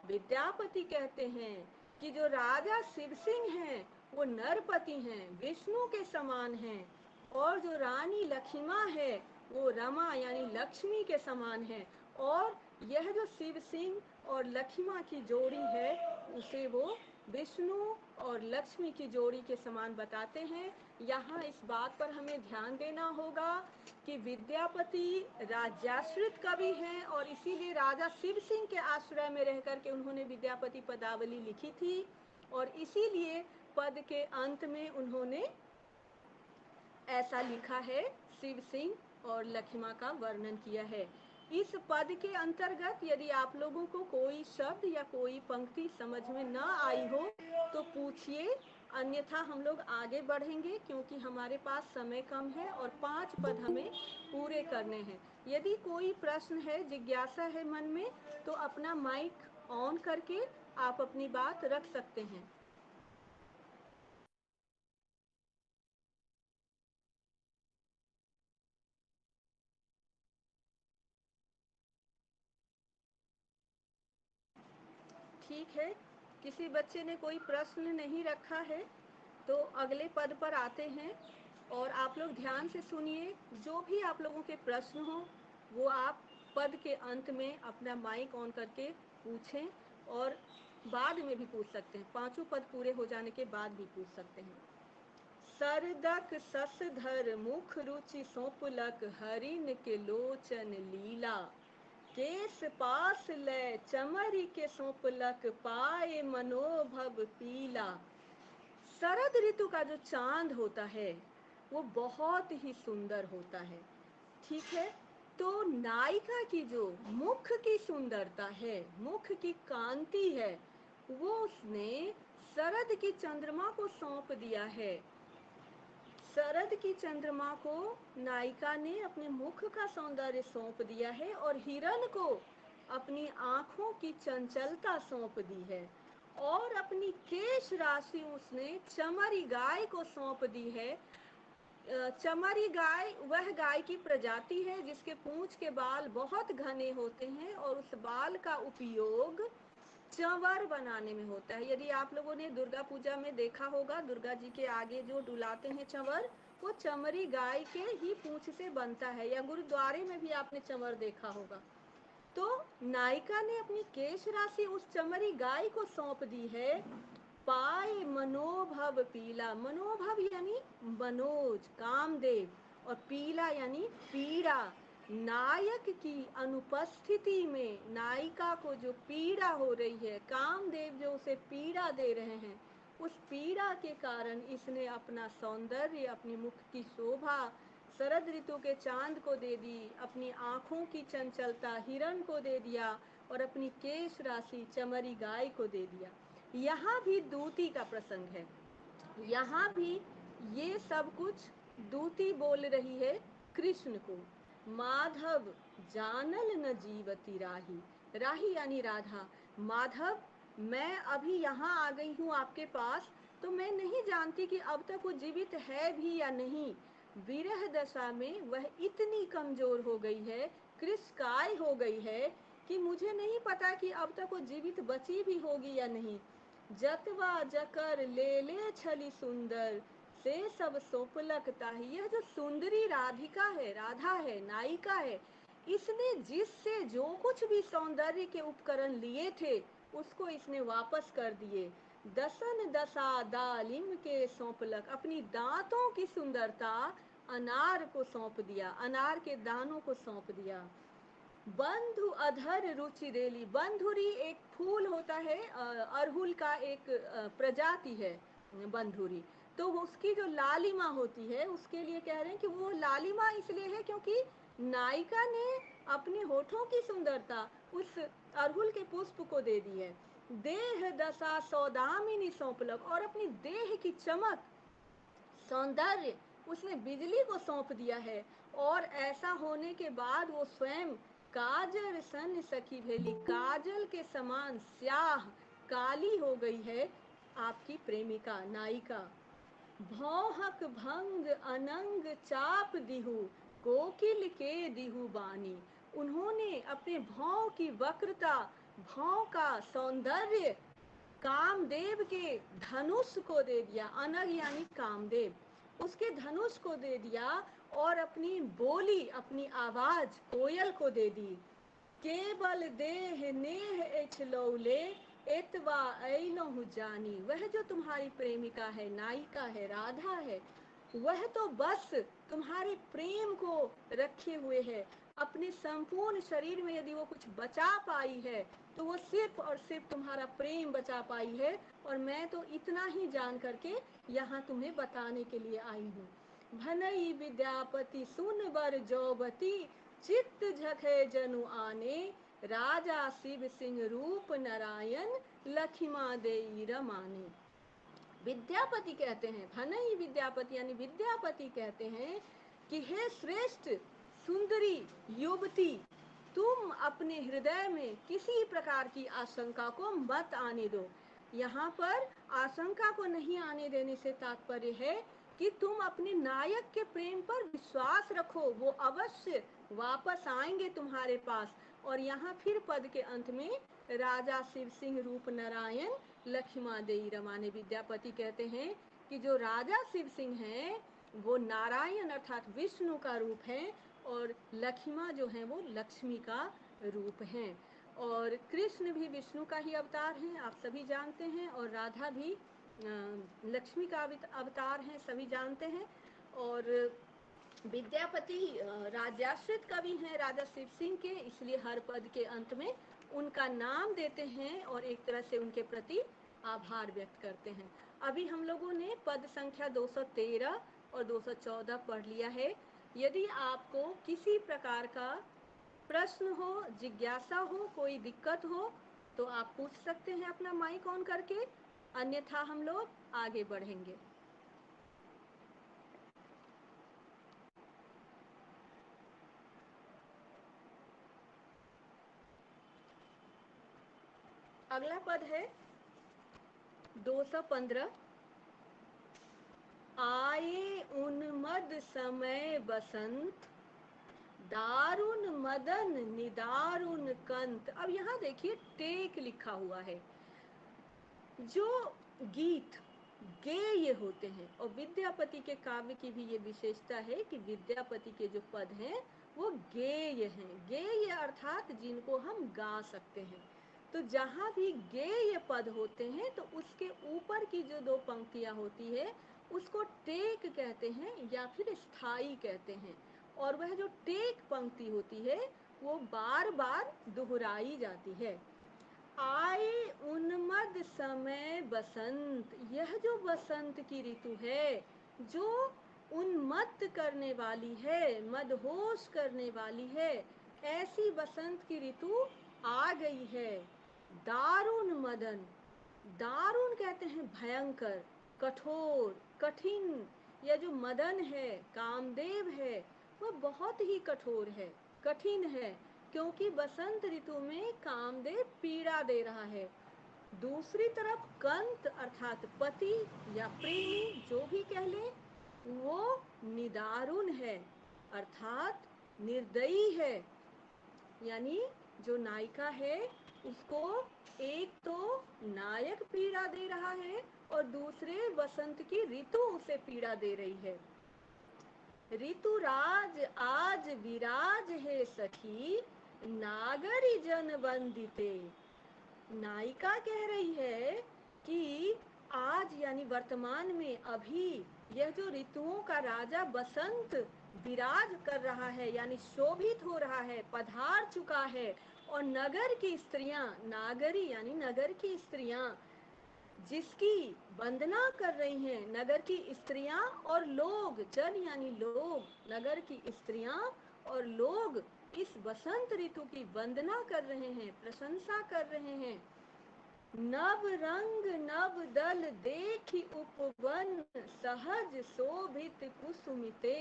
विद्यापति कहते हैं कि जो राजा शिव सिंह हैं वो नरपति हैं, विष्णु के समान हैं, और जो रानी लखिमा है वो रमा यानी लक्ष्मी के समान है। और यह जो शिव सिंह और लखिमा की जोड़ी है उसे वो विष्णु और लक्ष्मी की जोड़ी के समान बताते हैं। यहाँ इस बात पर हमें ध्यान देना होगा कि विद्यापति राज्याश्रित कवि हैं और इसीलिए राजा शिव सिंह के आश्रय में रह करके उन्होंने विद्यापति पदावली लिखी थी, और इसीलिए पद के अंत में उन्होंने ऐसा लिखा है, शिव सिंह और लखिमा का वर्णन किया है। इस पद के अंतर्गत यदि आप लोगों को कोई शब्द या कोई पंक्ति समझ में न आई हो तो पूछिए, अन्यथा हम लोग आगे बढ़ेंगे क्योंकि हमारे पास समय कम है और 5 पद हमें पूरे करने हैं। यदि कोई प्रश्न है, जिज्ञासा है मन में, तो अपना माइक ऑन करके आप अपनी बात रख सकते हैं। ठीक है, किसी बच्चे ने कोई प्रश्न नहीं रखा है तो अगले पद पर आते हैं और आप लोग ध्यान से सुनिए। जो भी आप लोगों के प्रश्न हो वो आप पद के अंत में अपना माइक ऑन करके पूछें और बाद में भी पूछ सकते हैं, 5 पद पूरे हो जाने के बाद भी पूछ सकते हैं। सरदक ससधर मुख रुचि सौंपलक हरिन के लोचन लीला, केस पास ले चमरी के सौंपलक पाए मनोभव पीला। शरद ऋतु का जो चांद होता है वो बहुत ही सुंदर होता है, ठीक है। तो नायिका की जो मुख की सुंदरता है, मुख की कांति है, वो उसने शरद की चंद्रमा को सौंप दिया है। शरद की चंद्रमा को नायिका ने अपने मुख का सौंदर्य सौंप दिया है और हिरण को अपनी आंखों की चंचलता सौंप दी है और अपनी केश राशि उसने चमरी गाय को सौंप दी है। चमरी गाय वह गाय की प्रजाति है जिसके पूंछ के बाल बहुत घने होते हैं और उस बाल का उपयोग चंवर बनाने में होता है। यदि आप लोगों ने दुर्गा पूजा में देखा होगा, दुर्गा जी के आगे जो डुलाते हैं चंवर, वो चमरी गाय के ही पूंछ से बनता है, या गुरुद्वारे में भी आपने चंवर देखा होगा। तो नायिका ने अपनी केश राशि उस चमरी गाय को सौंप दी है। पाए मनोभव पीला, मनोभव यानी मनोज, कामदेव, और पीला यानी पीड़ा। नायक की अनुपस्थिति में नायिका को जो पीड़ा हो रही है, कामदेव जो उसे पीड़ा दे रहे हैं, उस पीड़ा के कारण इसने अपना सौंदर्य, अपनी मुख की शोभा शरद ऋतु के चांद को दे दी, अपनी आंखों की चंचलता हिरण को दे दिया और अपनी केश राशि चमरी गाय को दे दिया। यहाँ भी दूती का प्रसंग है, यहाँ भी ये सब कुछ दूती बोल रही है कृष्ण को। माधव जानल न जीवती राही, राही यानी राधा। माधव, मैं अभी यहाँ आ गई हूँ आपके पास, तो मैं नहीं जानती कि अब तक वो जीवित है भी या नहीं। विरह दशा में वह इतनी कमजोर हो गई है, कृशकाय हो गई है कि मुझे नहीं पता कि अब तक वो जीवित बची भी होगी या नहीं। जतवा जकर ले ले छली सुंदर से सब सोपलक ताही। यह जो सुंदरी राधिका है, राधा है, नायिका है, इसने जिससे जो कुछ भी सौंदर्य के उपकरण लिए थे उसको इसने वापस कर दिए। दसन दशा दालिम के सौंपलक, अपनी दांतों की सुंदरता अनार को सौंप दिया, अनार के दानों को सौंप दिया। बंधु अधर रुचि रेली, बंधुरी एक फूल होता है, अरहुल का एक प्रजाति है बंधुरी। तो उसकी जो लालिमा होती है उसके लिए कह रहे हैं कि वो लालिमा इसलिए है क्योंकि नायिका ने अपने होठों की सुंदरता उस अरहुल के पुष्प को दे दी है। देह दशा सौदामिनी सौंपलक, और अपनी देह की चमक, सौंदर्य उसने बिजली को सौंप दिया है। और ऐसा होने के बाद वो स्वयं काजल सन सखी भेली, काजल के समान स्याह काली हो गई है आपकी प्रेमिका नायिका। भौहक भंग अनंग चाप दिहु कोकिल के दिहु बानी, उन्होंने अपने भौं की वक्रता, भौं का सौंदर्य कामदेव के धनुष को दे दिया। अनग यानी कामदेव, उसके धनुष को दे दिया और अपनी बोली, अपनी आवाज कोयल को दे दी। केवल देह नेह एछलौले एतवा ऐनहु जानी, वह जो तुम्हारी प्रेमिका है, नायिका है, राधा है, वह तो बस तुम्हारे प्रेम को रखे हुए है। अपने संपूर्ण शरीर में यदि वो कुछ बचा पाई है तो वो सिर्फ और सिर्फ तुम्हारा प्रेम बचा पाई है, और मैं तो इतना ही जान करके यहाँ तुम्हें बताने के लिए आई हूँ। भनई विद्यापति सुन बर जौबती चित्त झखे जनु आने, राजा शिव सिंह रूप नारायण लखिमा देई रमाने। विद्यापति कहते हैं, भनई विद्यापति यानी विद्यापति कहते हैं कि हे श्रेष्ठ सुंदरी युवती, तुम अपने हृदय में किसी प्रकार की आशंका को मत आने दो। यहाँ पर आशंका को नहीं आने देने से तात्पर्य है कि तुम अपने नायक के प्रेम पर विश्वास रखो, वो अवश्य वापस आएंगे तुम्हारे पास। और यहाँ फिर पद के अंत में राजा शिव सिंह रूप नारायण लक्ष्मा देई रमाने विद्यापति कहते हैं कि जो राजा शिव सिंह हैं वो नारायण अर्थात विष्णु का रूप है और लक्ष्मा जो है वो लक्ष्मी का रूप है। और कृष्ण भी विष्णु का ही अवतार हैं, आप सभी जानते हैं, और राधा भी लक्ष्मी का अवतार हैं, सभी जानते हैं। और विद्यापति राज्याश्रित कवि हैं राजा शिव सिंह के, इसलिए हर पद के अंत में उनका नाम देते हैं और एक तरह से उनके प्रति आभार व्यक्त करते हैं। अभी हम लोगों ने पद संख्या 213 और 214 पढ़ लिया है। यदि आपको किसी प्रकार का प्रश्न हो, जिज्ञासा हो, कोई दिक्कत हो तो आप पूछ सकते हैं अपना माइक ऑन करके, अन्यथा हम लोग आगे बढ़ेंगे। अगला पद है 215। आए उन्मद समय बसंत, दारुण मदन निदारुण कंत। अब यहाँ देखिए टेक लिखा हुआ है। जो गीत गेय होते हैं, और विद्यापति के काव्य की भी ये विशेषता है कि विद्यापति के जो पद हैं वो गेय हैं। गेय अर्थात जिनको हम गा सकते हैं। तो जहाँ भी गेय पद होते हैं तो उसके ऊपर की जो दो पंक्तियाँ होती है उसको टेक कहते हैं या फिर स्थाई कहते हैं। और वह जो टेक पंक्ति होती है वो बार बार दोहराई जाती है। आए उन्मद समय बसंत, यह जो बसंत की ऋतु है जो उन्मत्त करने वाली है, मदहोश करने वाली है, ऐसी बसंत की ऋतु आ गई है। दारुण मदन, दारुण कहते हैं भयंकर, कठोर, कठिन। यह जो मदन है, कामदेव है, वह बहुत ही कठोर है, कठिन है, क्योंकि बसंत ऋतु में कामदेव पीड़ा दे रहा है। दूसरी तरफ कंत अर्थात पति या प्रेमी जो भी कह ले, वो निदारुण है अर्थात निर्दयी है। यानी जो नायिका है उसको एक तो नायक पीड़ा दे रहा है और दूसरे बसंत की ऋतु उसे पीड़ा दे रही है। ऋतुराज आज विराज है सखी, नागरी जन वंदिते। नायिका कह रही है कि आज यानी वर्तमान में अभी यह जो ऋतुओं का राजा बसंत विराज कर रहा है यानी शोभित हो रहा है, पधार चुका है। और नगर की स्त्रियां, नागरी यानी नगर की स्त्रियां जिसकी वंदना कर रही हैं, नगर की स्त्रियां और लोग, जन यानी लोग, नगर की स्त्रियां और लोग इस बसंत ऋतु की वंदना कर रहे हैं, प्रशंसा कर रहे हैं। नव रंग नव दल देखी उपवन, सहज शोभित कुसुमिते।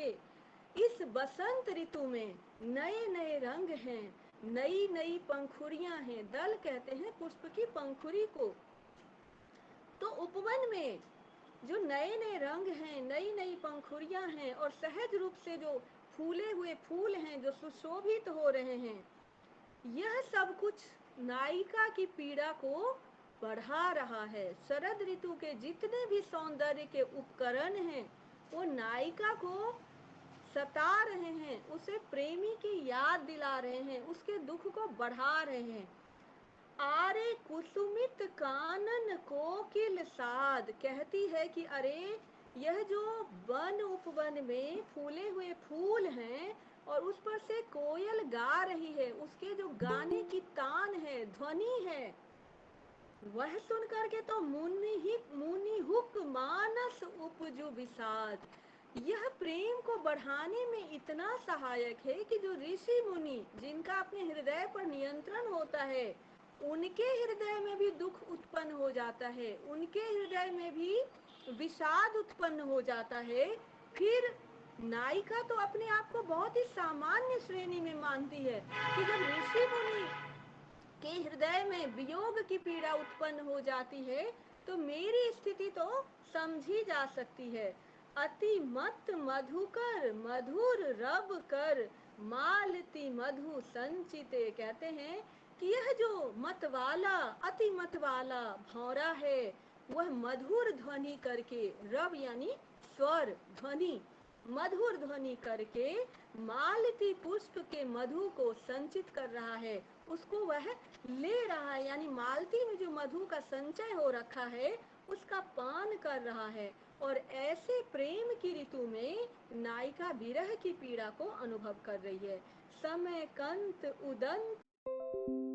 इस बसंत ऋतु में नए नए रंग हैं, नई नई पंखुड़ियां हैं। दल कहते हैं पुष्प की पंखुड़ी को। तो उपवन में जो नए नए रंग हैं, नई नई पंखुड़ियां हैं और सहज रूप से जो फूले हुए फूल हैं जो सुशोभित हो रहे हैं, यह सब कुछ नायिका की पीड़ा को बढ़ा रहा है। शरद ऋतु के जितने भी सौंदर्य के उपकरण हैं वो नायिका को सता रहे हैं, उसे प्रेमी की याद दिला रहे हैं, उसके दुख को बढ़ा रहे हैं। आरे कुसुमित कानन कोकिल साद, कहती है कि अरे यह जो वन उपवन में फूले हुए फूल हैं और उस पर से कोयल गा रही है, उसके जो गाने की तान है, ध्वनि है, वह सुन करके तो मुनि हुक मानस उपजु विषाद। यह प्रेम को बढ़ाने में इतना सहायक है कि जो ऋषि मुनि जिनका अपने हृदय पर नियंत्रण होता है, उनके हृदय में भी दुख उत्पन्न हो जाता है, उनके हृदय में भी विषाद उत्पन्न हो जाता है। फिर नायिका तो अपने आप को बहुत ही सामान्य श्रेणी में मानती है कि जब ऋषि मुनि के हृदय में वियोग की पीड़ा उत्पन्न हो जाती है तो मेरी स्थिति तो समझी जा सकती है। अति मत मधुकर मधुर रब कर मालती मधु संचिते, कहते हैं कि यह जो मतवाला अति मतवाला भौरा है वह मधुर ध्वनि करके, रब यानी स्वर, ध्वनि, मधुर ध्वनि करके मालती पुष्प के मधु को संचित कर रहा है, उसको वह ले रहा है, यानी मालती में जो मधु का संचय हो रखा है उसका पान कर रहा है। और ऐसे प्रेम की ऋतु में नायिका विरह की पीड़ा को अनुभव कर रही है। समय कंत उदंत